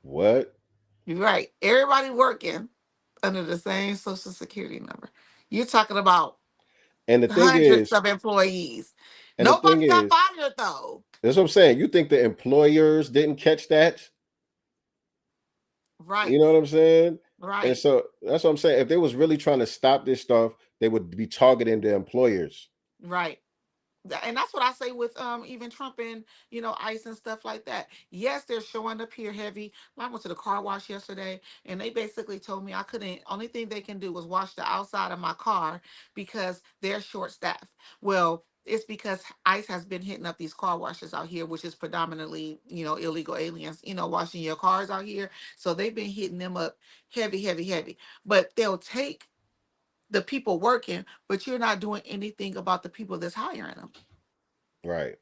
What? You're right. Everybody working under the same social security number. You're talking about And the thing hundreds is, of employees. and the thing Nobody got is, fired though. that's what I'm saying. You think the employers didn't catch that? You Right. know what I'm saying? And Right. so that's what I'm saying. If they was really trying to stop this stuff, they would be targeting the employers. Right. And that's what I say with even Trump and ICE and stuff like that. Yes, they're showing up here heavy. I went to the car wash yesterday and they basically told me I couldn't, only thing they can do was wash the outside of my car because they're short staffed. Well, it's because ICE has been hitting up these car washes out here, which is predominantly, illegal aliens, washing your cars out here. So they've been hitting them up heavy, heavy, heavy. But they'll take the people working, but you're not doing anything about the people that's hiring them. Right.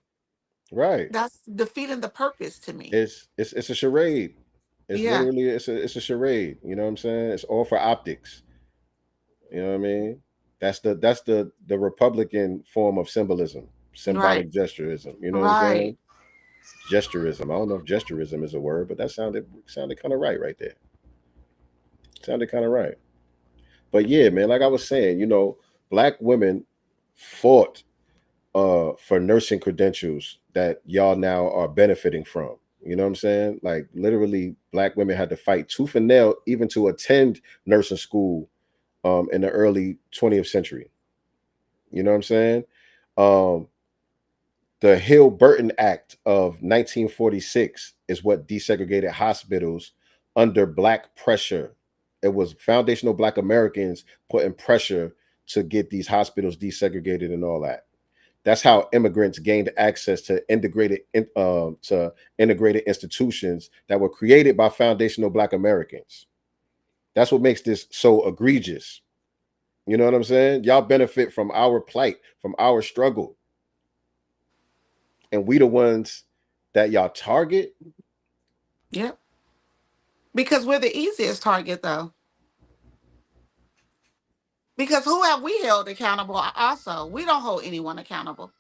Right. That's defeating the purpose to me. It's a charade. It's Yeah, literally it's a charade. You know what I'm saying? It's all for optics. You know what I mean? That's the Republican form of symbolism, right, symbolic gesturism. You know what I'm right, saying? Gesturism. I don't know if gesturism is a word, but that sounded kind of right there. Sounded kind of right. But yeah, man, like I was saying, Black women fought for nursing credentials that y'all now are benefiting from. You know what I'm saying? Like literally, Black women had to fight tooth and nail even to attend nursing school in the early 20th century. You know what I'm saying? Um, the Hill-Burton Act of 1946 is what desegregated hospitals under Black pressure. It was foundational Black Americans putting pressure to get these hospitals desegregated and all that. That's how immigrants gained access to integrated institutions that were created by foundational Black Americans. That's what makes this so egregious. You know what I'm saying? Y'all benefit from our plight, from our struggle, and we the ones that y'all target. yep. Because we're the easiest target, though. Because who have we held accountable? Also, we don't hold anyone accountable.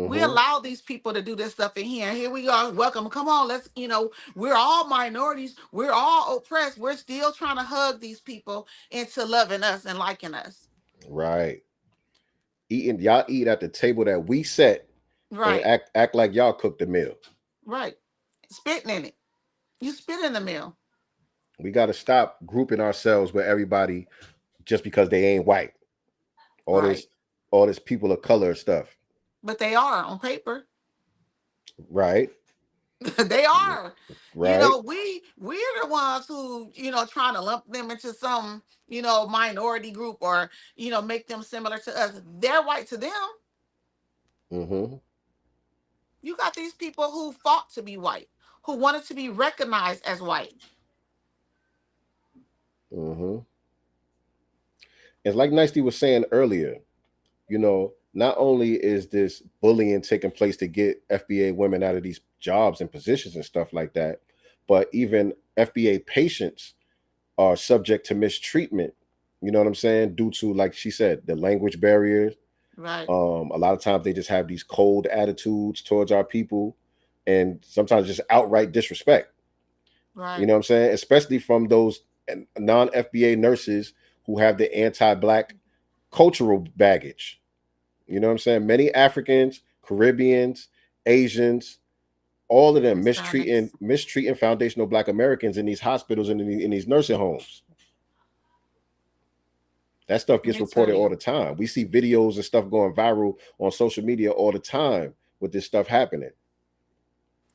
We Hmm. allow these people to do this stuff in here. Here we are. Welcome. Come on. Let's, we're all minorities. We're all oppressed. We're still trying to hug these people into loving us and liking us. Right. Y'all eat at the table that we set, and Right. act like y'all cooked the meal. Right. Spitting in it. You spit in the meal. We got to stop grouping ourselves with everybody just because they ain't white. All Right. this, all this people of color stuff, But they are on paper. right? They are. You Right. know, we're the ones who, trying to lump them into some, minority group, or, make them similar to us. They're white to them. Mm-hmm. You got these people who fought to be white, who wanted to be recognized as white. Mm-hmm. It's like Nicely was saying earlier. Not only is this bullying taking place to get FBA women out of these jobs and positions and stuff like that, but even FBA patients are subject to mistreatment. You know what I'm saying? Due to, like she said, the language barriers. Right. A lot of times they just have these cold attitudes towards our people, and sometimes just outright disrespect. You Right. know what I'm saying? Especially from those non-FBA nurses who have the anti-black cultural baggage. You know what I'm saying? Many Africans, Caribbeans, Asians, all of them Hispanics. mistreating foundational Black Americans in these hospitals and in these nursing homes. That stuff Let gets me tell reported all you. the time. We see videos and stuff going viral on social media all the time with this stuff happening.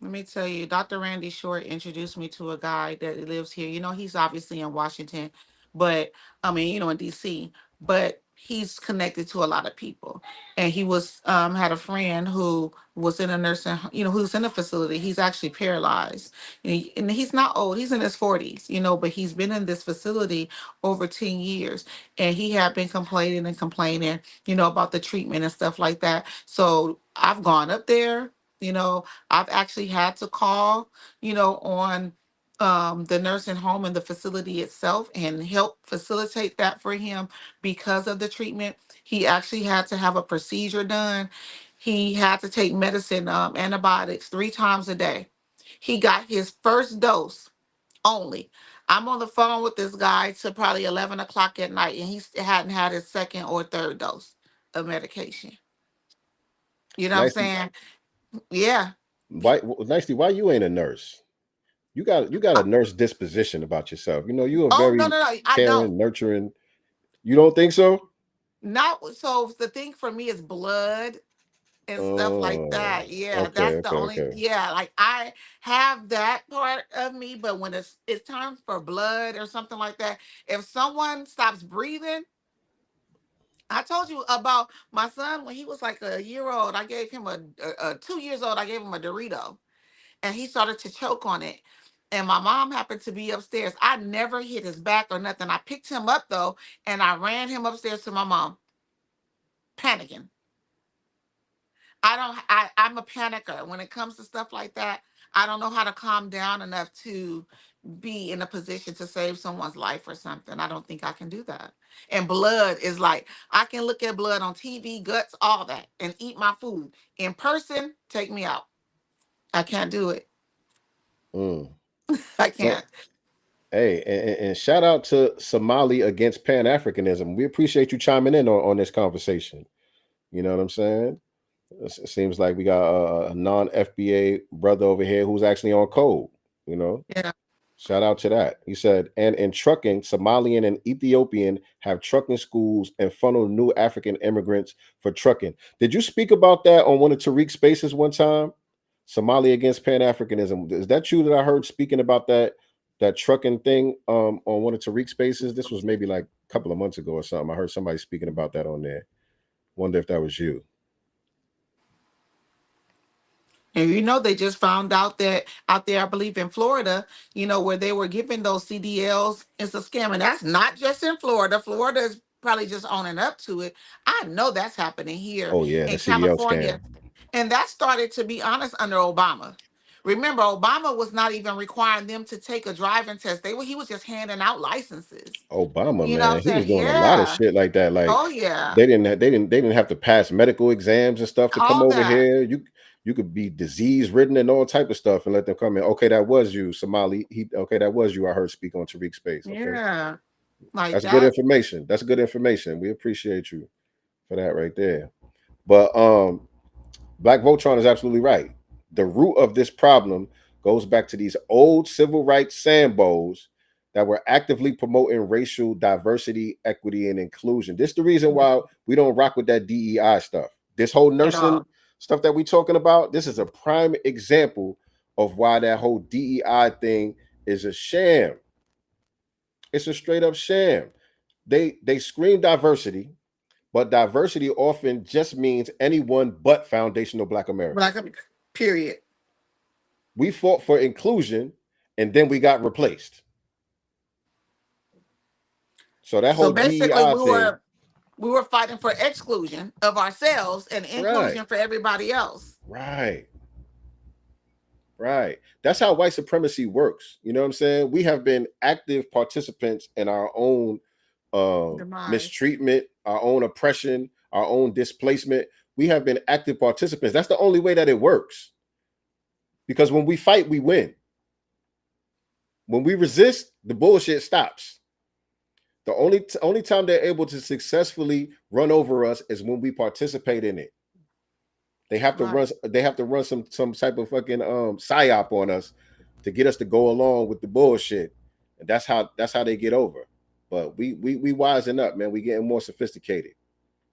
Let me tell you, Dr. Randy Short introduced me to a guy that lives here. He's obviously in Washington, but I mean, in DC, but he's connected to a lot of people. And he was had a friend who was in a nursing, who's in a facility. He's actually paralyzed. And he's not old, he's in his 40s, but he's been in this facility over 10 years. And he had been complaining and complaining, about the treatment and stuff like that. So I've gone up there, you know, I've actually had to call, on the nursing home and the facility itself and help facilitate that for him because of the treatment. He actually had to have a procedure done. He had to take medicine, antibiotics 3 times a day. He got his first dose only. I'm on the phone with this guy till probably 11 o'clock at night, and he hadn't had his second or third dose of medication. You know what I'm Nicely, saying? Yeah. why you ain't a nurse? You got a nurse disposition about yourself. You are Oh, no, very no, no, I don't. caring, nurturing. You don't think so? Not so the thing for me is blood and stuff like Oh, that. Yeah, okay, that's the okay, only, okay. yeah, like I have that part of me, but when it's time for blood or something like that, if someone stops breathing, I told you about my son when he was like a year old, I gave him a 2 years old, I gave him a Dorito, and he started to choke on it. And my mom happened to be upstairs. I never hit his back or nothing. I picked him up though, and I ran him upstairs to my mom, panicking. I don't I'm a panicker. When it comes to stuff like that, I don't know how to calm down enough to be in a position to save someone's life or something. I don't think I can do that. And blood is like I can look at blood on TV, guts, all that, and eat my food. In person, take me out. I can't do it. Mm. I Well, can't. hey, and shout out to Somali against Pan Africanism. We appreciate you chiming in on this conversation. You know what I'm saying? It seems like we got a non FBA brother over here who's actually on code. You know, Yeah. shout out to that. He said, and in trucking, Somalian and Ethiopian have trucking schools and funnel new African immigrants for trucking. Did you speak about that on one of Tariq's spaces one time? Somali against Pan Africanism. Is that you that I heard speaking about that trucking thing on one of Tariq's spaces? This was maybe like a couple of months ago or something. I heard somebody speaking about that on there. Wonder if that was you. And they just found out that out there, I believe in Florida, where they were giving those CDLs, it's a scam. And that's not just in Florida. Florida is probably just owning up to it. I know that's happening here Oh yeah, the in CDL scam. California. And that started, to be honest, under Obama. Remember, Obama was not even requiring them to take a driving test. He was just handing out licenses. Obama, You know what I'm man, he was saying? doing a lot of Yeah. shit like that. Like Oh yeah. they didn't have to pass medical exams and stuff to come All over that. here. You could be disease ridden and all type of stuff and let them come in. Okay, that was you, Somali. Okay, that was you. I heard speak on Tariq's space. Okay, Yeah. Like that's good that. information. That's good information. We appreciate you for that right there. But Black Voltron is absolutely right. The root of this problem goes back to these old civil rights sambos that were actively promoting racial diversity, equity, and inclusion. This is the reason why we don't rock with that DEI stuff. This whole At nursing all. stuff that we're talking about, this is a prime example of why that whole DEI thing is a sham. It's a straight up sham. They scream diversity, but diversity often just means anyone but foundational Black Americans. Black, period. We fought for inclusion and then we got replaced. So that So whole basically, DEI thing, we were fighting for exclusion of ourselves and right, inclusion for everybody else. right, right. That's how white supremacy works. You know what I'm saying? We have been active participants in our own Demise. mistreatment, our own oppression, our own displacement. We have been active participants. That's the only way that it works. Because when we fight, we win. When we resist, the bullshit stops. The only time they're able to successfully run over us is when we participate in it. They have to run some type of fucking psyop on us to get us to go along with the bullshit. And that's how they get over. But we wising up, man. We getting more sophisticated.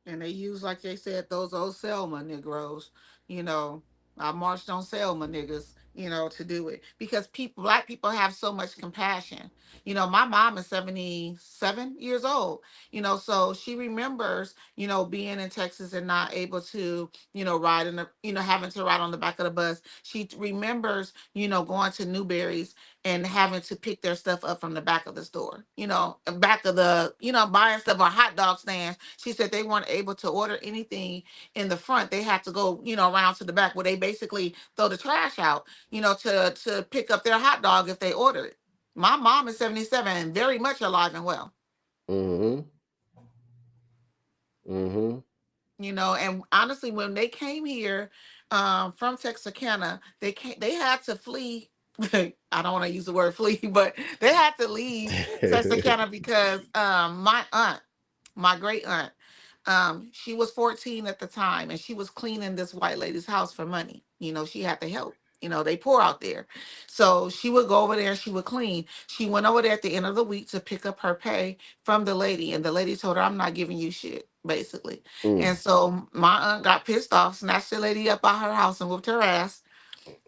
And they use, like they said, those old Selma Negroes. You know, I marched on Selma niggas, you know, to do it. Because black people have so much compassion. You know, my mom is 77 years old, you know, so she remembers, you know, being in Texas and not able to, you know, ride in the, you know, having to ride on the back of the bus. She remembers, you know, going to Newberry's and having to pick their stuff up from the back of the store, you know, back of the, you know, buying stuff or hot dog stands. She said they weren't able to order anything in the front. They had to go, you know, around to the back where they basically throw the trash out, you know, to pick up their hot dog if they order it. My mom is 77 and very much alive and well. Mm-hmm. Mm-hmm. You know, and honestly, when they came here from Texarkana, they had to flee. I don't want to use the word flee, but they had to leave Texarkana because my great aunt, she was 14 at the time and she was cleaning this white lady's house for money. You know, she had to help. You know, they poor out there. So she would go over there and she would clean. She went over there at the end of the week to pick up her pay from the lady. And the lady told her, I'm not giving you shit, basically. Mm. And so my aunt got pissed off, snatched the lady up out her house and whooped her ass.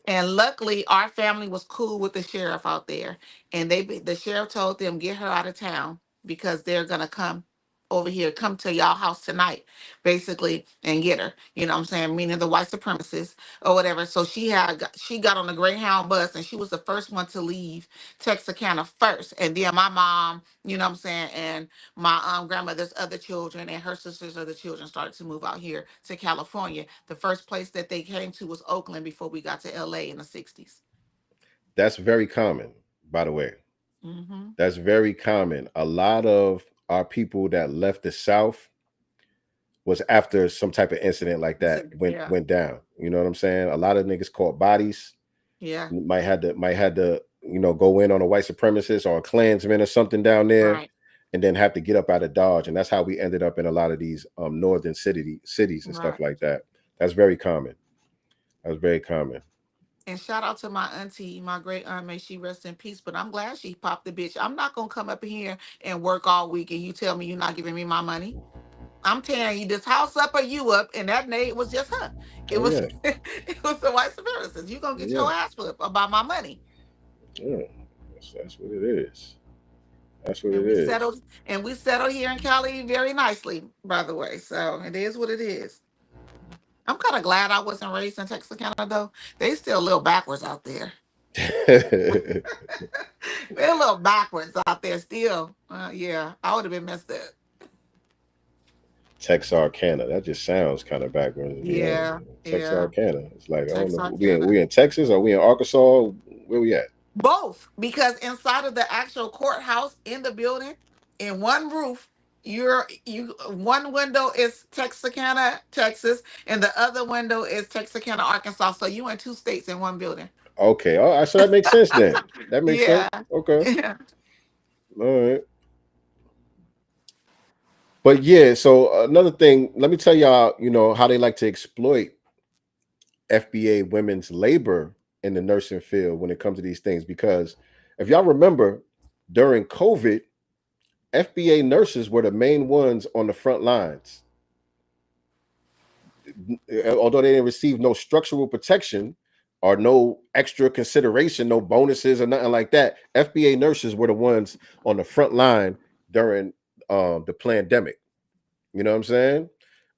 And luckily, our family was cool with the sheriff out there, and the sheriff told them get her out of town because they're gonna come over here, come to y'all house tonight, basically, and get her. You know what I'm saying? Meaning the white supremacists or whatever. So she got on the Greyhound bus, and she was the first one to leave Texarkana first, and then my mom, you know what I'm saying, and my grandmother's other children and her sisters' other children started to move out here to California. The first place that they came to was Oakland before we got to LA in the 60s. That's very common, by the way. Mm-hmm. That's very common. A lot of our people that left the South was after some type of incident like that Yeah. went down. You know what I'm saying? A lot of niggas caught bodies. Yeah. Might had to you know, go in on a white supremacist or a Klansman or something down there, Right. and then have to get up out of Dodge. And that's how we ended up in a lot of these northern cities and stuff Right. like that. That's very common. That's very common. And shout out to my auntie, my great aunt, may she rest in peace. But I'm glad she popped the bitch. I'm not gonna come up here and work all week and you tell me you're not giving me my money. I'm tearing you this house up or you up, and that name was just her. It Oh was yeah. it was the white supremacists. You gonna get Yeah. your ass whipped about my money. Yeah. That's what it is. That's what And it we is. settled here in Cali very nicely, by the way. So it is what it is. I'm kind of glad I wasn't raised in Texarkana though. They still a little backwards out there. They're a little backwards out there still. Yeah, I would have been messed up. Texarkana. That just sounds kind of backwards, to be honest. Yeah, yeah. Texarkana. It's like, I don't know. Texarkana. We in Texas or we in Arkansas? Where we at? Both, because inside of the actual courthouse in the building, in one roof, you one window is Texarkana, Texas, and the other window is Texarkana, Arkansas. So you in two states in one building. Okay. All right. So that makes sense then. That makes sense. Yeah. Okay. Yeah. All right. But yeah, so another thing, let me tell y'all, you know, how they like to exploit FBA women's labor in the nursing field when it comes to these things. Because if y'all remember, during COVID, FBA nurses were the main ones on the front lines. Although they didn't receive no structural protection or no extra consideration, no bonuses or nothing like that, FBA nurses were the ones on the front line during the pandemic. You know what I'm saying?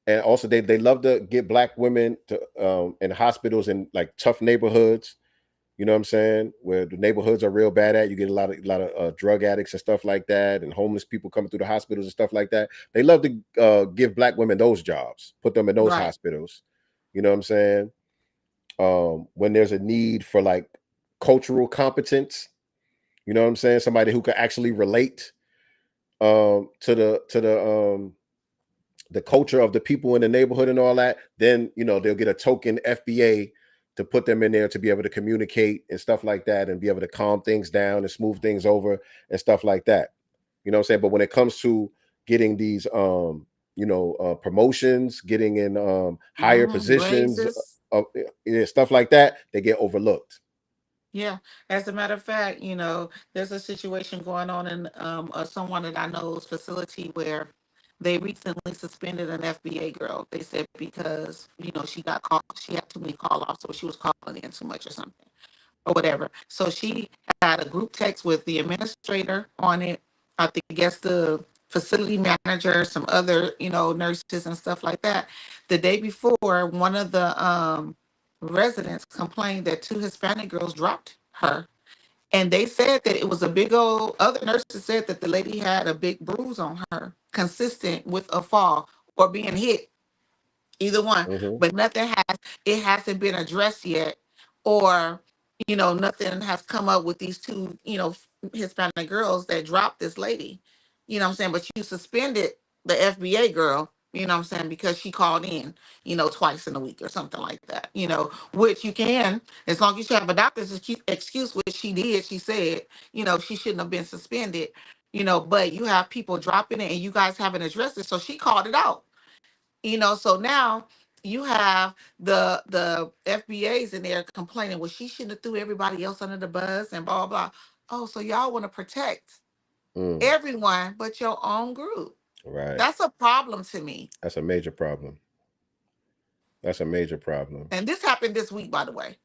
And also they love to get black women to in hospitals in like tough neighborhoods. You know what I'm saying? Where the neighborhoods are real bad at. You get a lot of drug addicts and stuff like that, and homeless people coming through the hospitals and stuff like that. They love to give black women those jobs, put them in those Right. hospitals. You know what I'm saying? When there's a need for like cultural competence, you know what I'm saying? Somebody who can actually relate to the culture of the people in the neighborhood and all that, then they'll get a token FBA to put them in there to be able to communicate and stuff like that, and be able to calm things down and smooth things over and stuff like that. You know what I'm saying? But when it comes to getting these promotions, getting in higher positions, Raises. stuff like that, they get overlooked. Yeah. As a matter of fact, there's a situation going on in someone that I know's facility where they recently suspended an FBA girl. They said because, she got called, she had too many call offs, so she was calling in too much or something or whatever. So she had a group text with the administrator on it. I think, guess the facility manager, some other, nurses and stuff like that. The day before, one of the residents complained that two Hispanic girls dropped her. And they said that it was a big old, other nurses said that the lady had a big bruise on her, consistent with a fall or being hit, either one. Mm-hmm. But it hasn't been addressed yet, or nothing has come up with these two Hispanic girls that dropped this lady. What I'm saying? But you suspended the FBA girl, what I'm saying, because she called in twice in a week or something like that. Which you can, as long as you have a doctor's excuse, which she did. She said she shouldn't have been suspended. But you have people dropping it and you guys haven't addressed it, so she called it out. So now you have the FBAs in there complaining, well, she shouldn't have threw everybody else under the bus and blah blah. Oh, so y'all want to protect Mm, everyone but your own group. right. That's a problem to me. That's a major problem. That's a major problem. And this happened this week, by the way.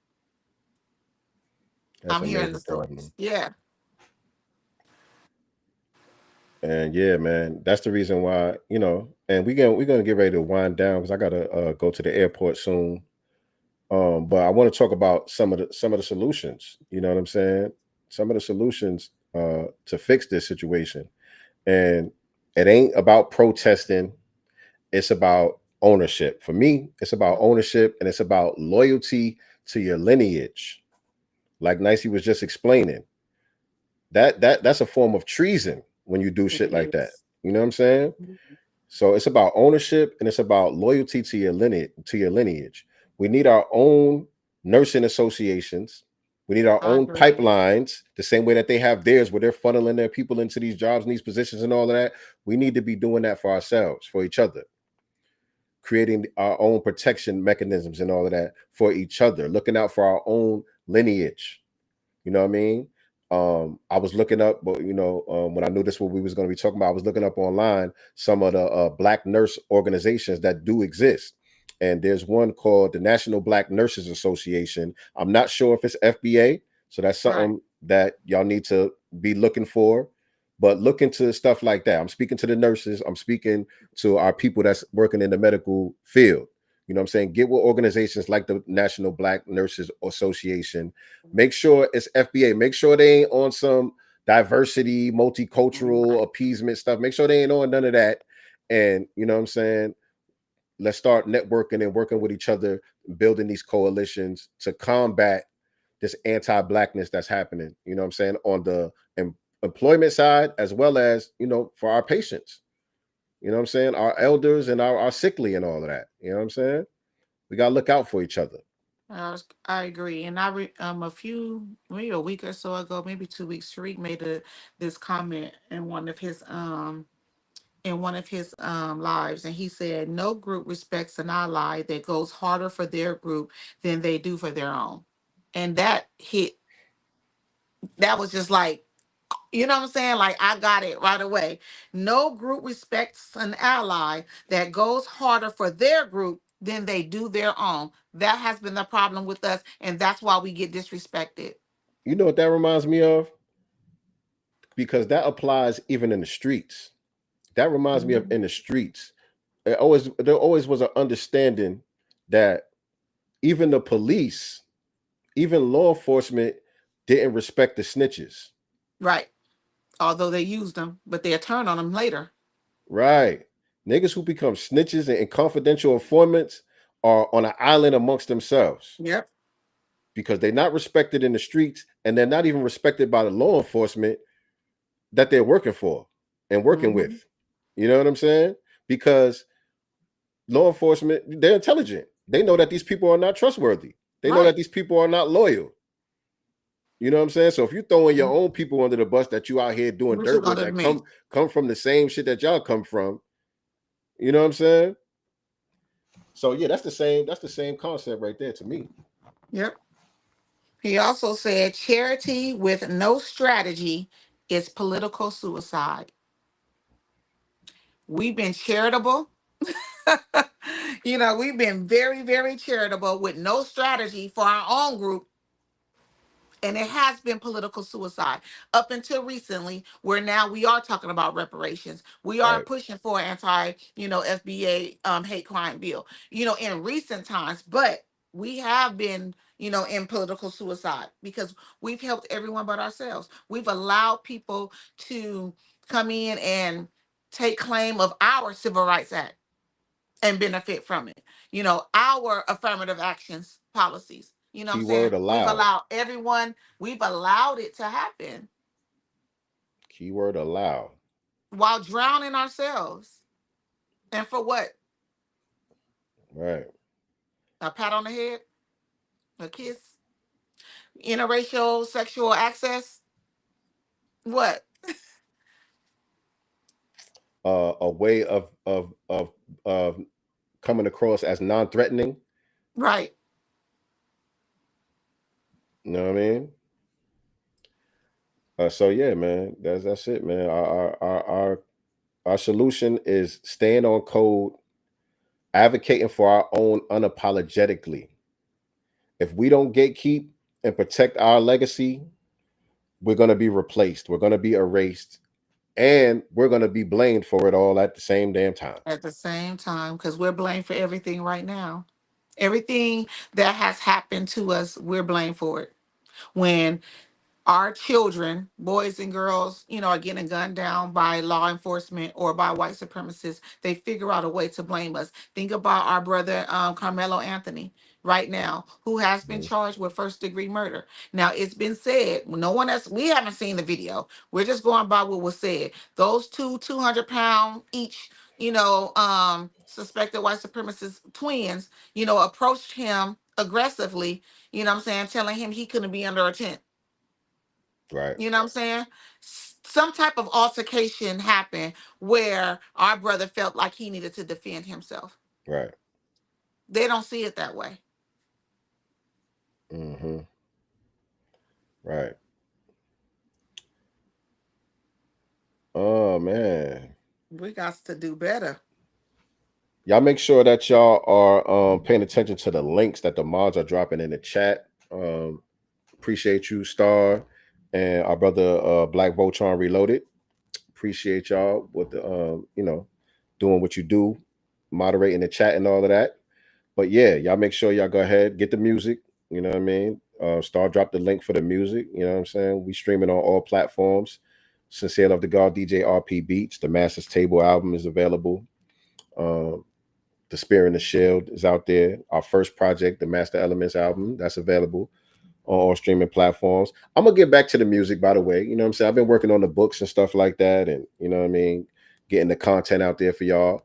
That's I'm a hearing major the stories. problem. Yeah. And yeah, man, that's the reason why, and we're gonna get ready to wind down because I gotta go to the airport soon. But I want to talk about some of the solutions. You know what I'm saying? Some of the solutions to fix this situation. And it ain't about protesting. It's about ownership. For me, it's about ownership, and it's about loyalty to your lineage. Like Nicey was just explaining, that's a form of treason when you do It shit like that. is. You know what I'm saying? So it's about ownership and it's about loyalty to your lineage. We need our own nursing associations. We need our I own agree. pipelines, the same way that they have theirs, where they're funneling their people into these jobs and these positions and all of that. We need to be doing that for ourselves, for each other, creating our own protection mechanisms and all of that for each other, looking out for our own lineage. You know what I mean? I was looking up, but when I knew this what we was going to be talking about, I was looking up online some of the Black nurse organizations that do exist, and there's one called the National Black Nurses Association. I'm not sure if it's FBA, so that's Right. something that y'all need to be looking for. But look into stuff like that. I'm speaking to the nurses. I'm speaking to our people that's working in the medical field. You know what I'm saying? Get with organizations like the National Black Nurses Association. Make sure it's FBA. Make sure they ain't on some diversity, multicultural Right. appeasement stuff. Make sure they ain't on none of that. And you know what I'm saying? Let's start networking and working with each other, building these coalitions to combat this anti-blackness that's happening. You know what I'm saying? On the employment side, as well as, for our patients. You know what I'm saying? Our elders and our sickly and all of that. You know what I'm saying? We got to look out for each other. I agree, and maybe a week or so ago, maybe 2 weeks, Tariq made this comment in one of his in one of his lives, and he said, "No group respects an ally that goes harder for their group than they do for their own." And that hit. That was just like, you know what I'm saying? Like, I got it right away. No group respects an ally that goes harder for their group than they do their own. That has been the problem with us, and that's why we get disrespected. You know what that reminds me of? Because that applies even in the streets. That reminds me of in the streets. There always was an understanding that even the police, even law enforcement, didn't respect the snitches. Right. Although they used them, but they'll turn on them later. Right. Niggas who become snitches and confidential informants are on an island amongst themselves Yep. because they're not respected in the streets and they're not even respected by the law enforcement that they're working for and working with. You know what I'm saying? Because law enforcement, they're intelligent. They know that these people are not trustworthy. They know that these people are not loyal. You know what I'm saying? So if you're throwing your own people under the bus that you out here doing What you dirt with gonna that do? come from the same shit that y'all come from, you know what I'm saying? So yeah, that's the same concept right there to me. Yep. He also said charity with no strategy is political suicide. We've been charitable. We've been very, very charitable with no strategy for our own group. And it has been political suicide up until recently, where now we are talking about reparations. We are Right. pushing for FBA hate crime bill, in recent times. But we have been, in political suicide because we've helped everyone but ourselves. We've allowed people to come in and take claim of our Civil Rights Act and benefit from it. Our affirmative actions policies. You know what I'm saying? Keyword allow. We've allowed it to happen Keyword allow. while drowning ourselves. And for what? Right. A pat on the head? A kiss? Interracial sexual access? What? A way of coming across as non-threatening. Right. You know what I mean? So yeah, man, that's it, man. Our solution is staying on code, advocating for our own unapologetically. If we don't gatekeep and protect our legacy, we're going to be replaced. We're going to be erased. And we're going to be blamed for it all at the same damn time. At the same time, because we're blamed for everything right now. Everything that has happened to us, we're blamed for it. When our children, boys and girls, are getting gunned down by law enforcement or by white supremacists, they figure out a way to blame us. Think about our brother, Carmelo Anthony, right now, who has been charged with first-degree murder. Now, it's been said, we haven't seen the video. We're just going by what was said. Those 200-pound each, suspected white supremacist twins, approached him aggressively, telling him he couldn't be under a tent. Right. You know what I'm saying? Some type of altercation happened where our brother felt like he needed to defend himself. Right. They don't see it that way. Mm-hmm. Right. Oh man. We got to do better. Y'all make sure that y'all are paying attention to the links that the mods are dropping in the chat. Appreciate you, Star, and our brother Black Voltron Reloaded. Appreciate y'all with the doing what you do, moderating the chat and all of that. But yeah, y'all make sure y'all go ahead, get the music. You know what I mean? Star dropped the link for the music. You know what I'm saying? We streaming on all platforms. Sincereluvdagod DJ RP Beats. The Master's Table album is available. The Spear and the Shield is out there. Our first project, the Master Elements album, that's available on all streaming platforms. I'm gonna get back to the music, by the way. You know what I'm saying? I've been working on the books and stuff like that, and you know what I mean, getting the content out there for y'all.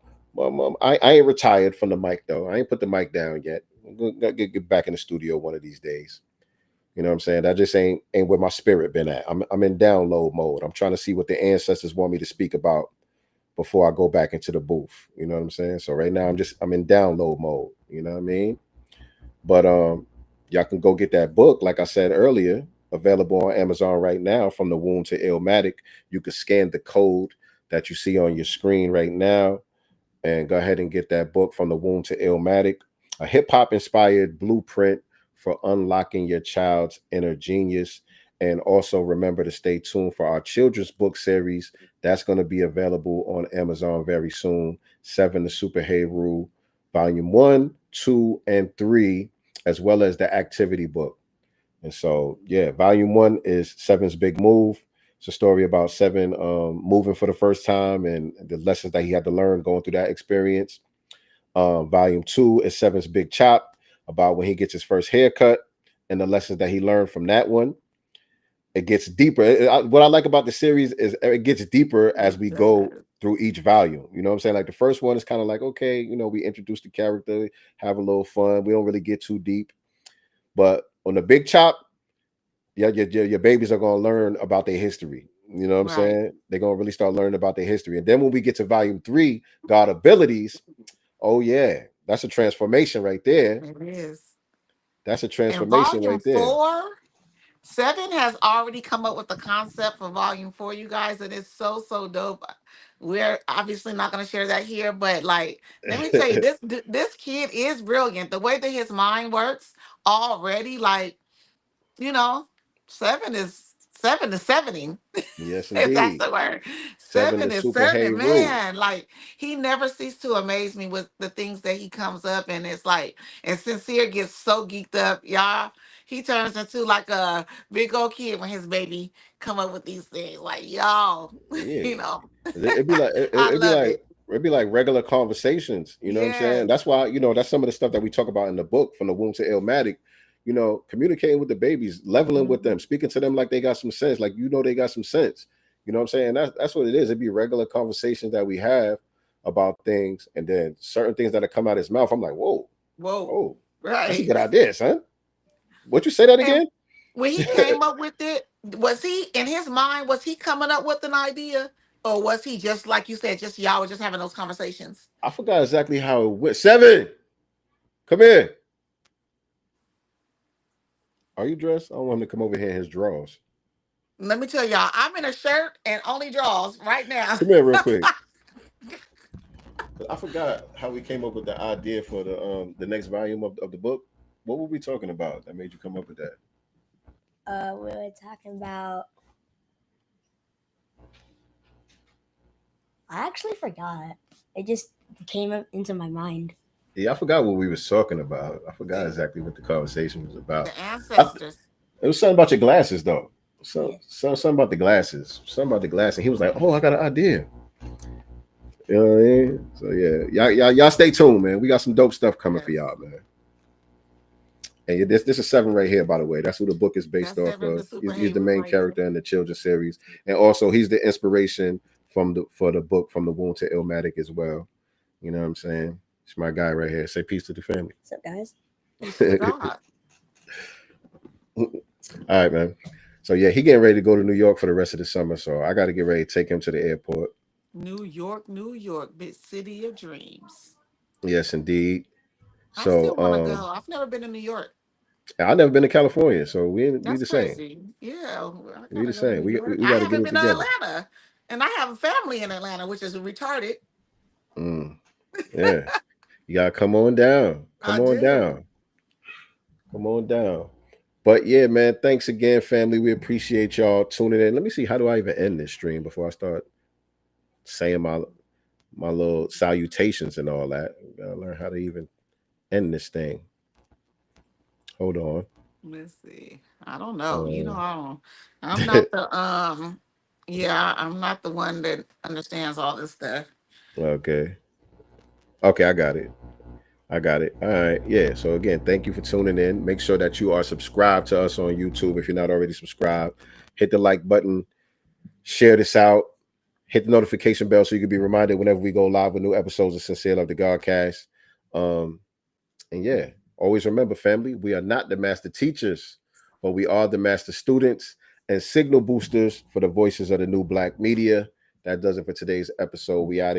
I ain't retired from the mic though. I ain't put the mic down yet. I'm gonna get back in the studio one of these days. You know what I'm saying? That just ain't where my spirit been at. I'm in download mode. I'm trying to see what the ancestors want me to speak about before I go back into the booth. You know what I'm saying? So right now I'm in download mode. You know what I mean? But y'all can go get that book, like I said earlier, available on Amazon right now, From the Womb to Illmatic. You can scan the code that you see on your screen right now and go ahead and get that book, From the Womb to Illmatic, a hip-hop inspired blueprint for unlocking your child's inner genius. And also remember to stay tuned for our children's book series. That's going to be available on Amazon very soon. 7 the Superhero Rule, Volume 1, 2, and 3, as well as the activity book. And so, yeah, Volume 1 is 7's big move. It's a story about 7 moving for the first time and the lessons that he had to learn going through that experience. Volume 2 is 7's big chop, about when he gets his first haircut and the lessons that he learned from that one. It gets deeper. What I like about the series is it gets deeper as we go through each volume. You know what I'm saying? Like the first one is kind of like, okay, you know, we introduce the character, have a little fun. We don't really get too deep. But on the big chop, yeah, your babies are going to learn about their history. You know what I'm saying? They're going to really start learning about their history. And then when we get to volume 3, God Abilities, oh yeah, that's a transformation right there. It is. That's a transformation right there. Volume 4, 7 has already come up with the concept for volume 4, you guys, and it's so dope. We're obviously not going to share that here, but like, let me tell you, this kid is brilliant. The way that his mind works already, like, you know, 7 is 70. Yes, If that's indeed. the word. 7 7 is is super 7, rule. man. Like, he never ceases to amaze me with the things that he comes up, and it's like, and Sincere gets so geeked up, y'all. He turns into like a big old kid when his baby come up with these things. Like, y'all, Yeah. you know, It'd be like I love it. it'd be like regular conversations. You know what I'm saying? Yes. That's why, you know, that's some of the stuff that we talk about in the book, From the Womb to Illmatic. You know, communicating with the babies, leveling with them, speaking to them like they got some sense, like, you know, they got some sense. You know what I'm saying? That's what it is. It'd be regular conversations that we have about things, and then certain things that come out of his mouth, I'm like, whoa, oh, that's a Right. good idea, son. What you say that And again? when he came up with it, was he in his mind, was he coming up with an idea? Or was he just like you said, just y'all were just having those conversations? I forgot exactly how it went. 7, come here. Are you dressed? I don't want him to come over here in his drawers. Let me tell y'all, I'm in a shirt and only drawers right now. Come here real quick. I forgot how we came up with the idea for the next volume of the book. What were we talking about that made you come up with that? We were talking about. I actually forgot. It just came up into my mind. Yeah, I forgot what we was talking about. I forgot exactly what the conversation was about. The ancestors. It was something about your glasses, though. Something about the glasses. Something about the glasses. He was like, "Oh, I got an idea." You know what I mean? So yeah, y'all stay tuned, man. We got some dope stuff coming for y'all, man. And this is 7 right here, by the way. That's who the book is based off of. He's the main character in the children's series, and also he's the inspiration for the book From the Womb to Illmatic as well. You know what I'm saying? It's my guy right here. Say peace to the family. What's up, guys? Peace to God. All right, man. So yeah, he getting ready to go to New York for the rest of the summer. So I got to get ready to take him to the airport. New York, big city of dreams. Yes, indeed. I still want to go. I've never been to New York. I've never been to California, so we That's the same. crazy. Yeah, We the same. We got to I get haven't it been together. to Atlanta, and I have a family in Atlanta, which is retarded. Yeah, you gotta come on down. Come I on do. down. Come on down. But yeah, man, thanks again, family. We appreciate y'all tuning in. Let me see, how do I even end this stream before I start saying my little salutations and all that? Gotta learn how to even end this thing. Hold on. Let's see. I don't know. I'm not the yeah, I'm not the one that understands all this stuff. Okay, I got it. All right. Yeah. So again, thank you for tuning in. Make sure that you are subscribed to us on YouTube. If you're not already subscribed, hit the like button, share this out, hit the notification bell so you can be reminded whenever we go live with new episodes of SincereluvdagodCast. And yeah, always remember, family, we are not the master teachers, but we are the master students and signal boosters for the voices of the new Black media. That does it for today's episode. We out of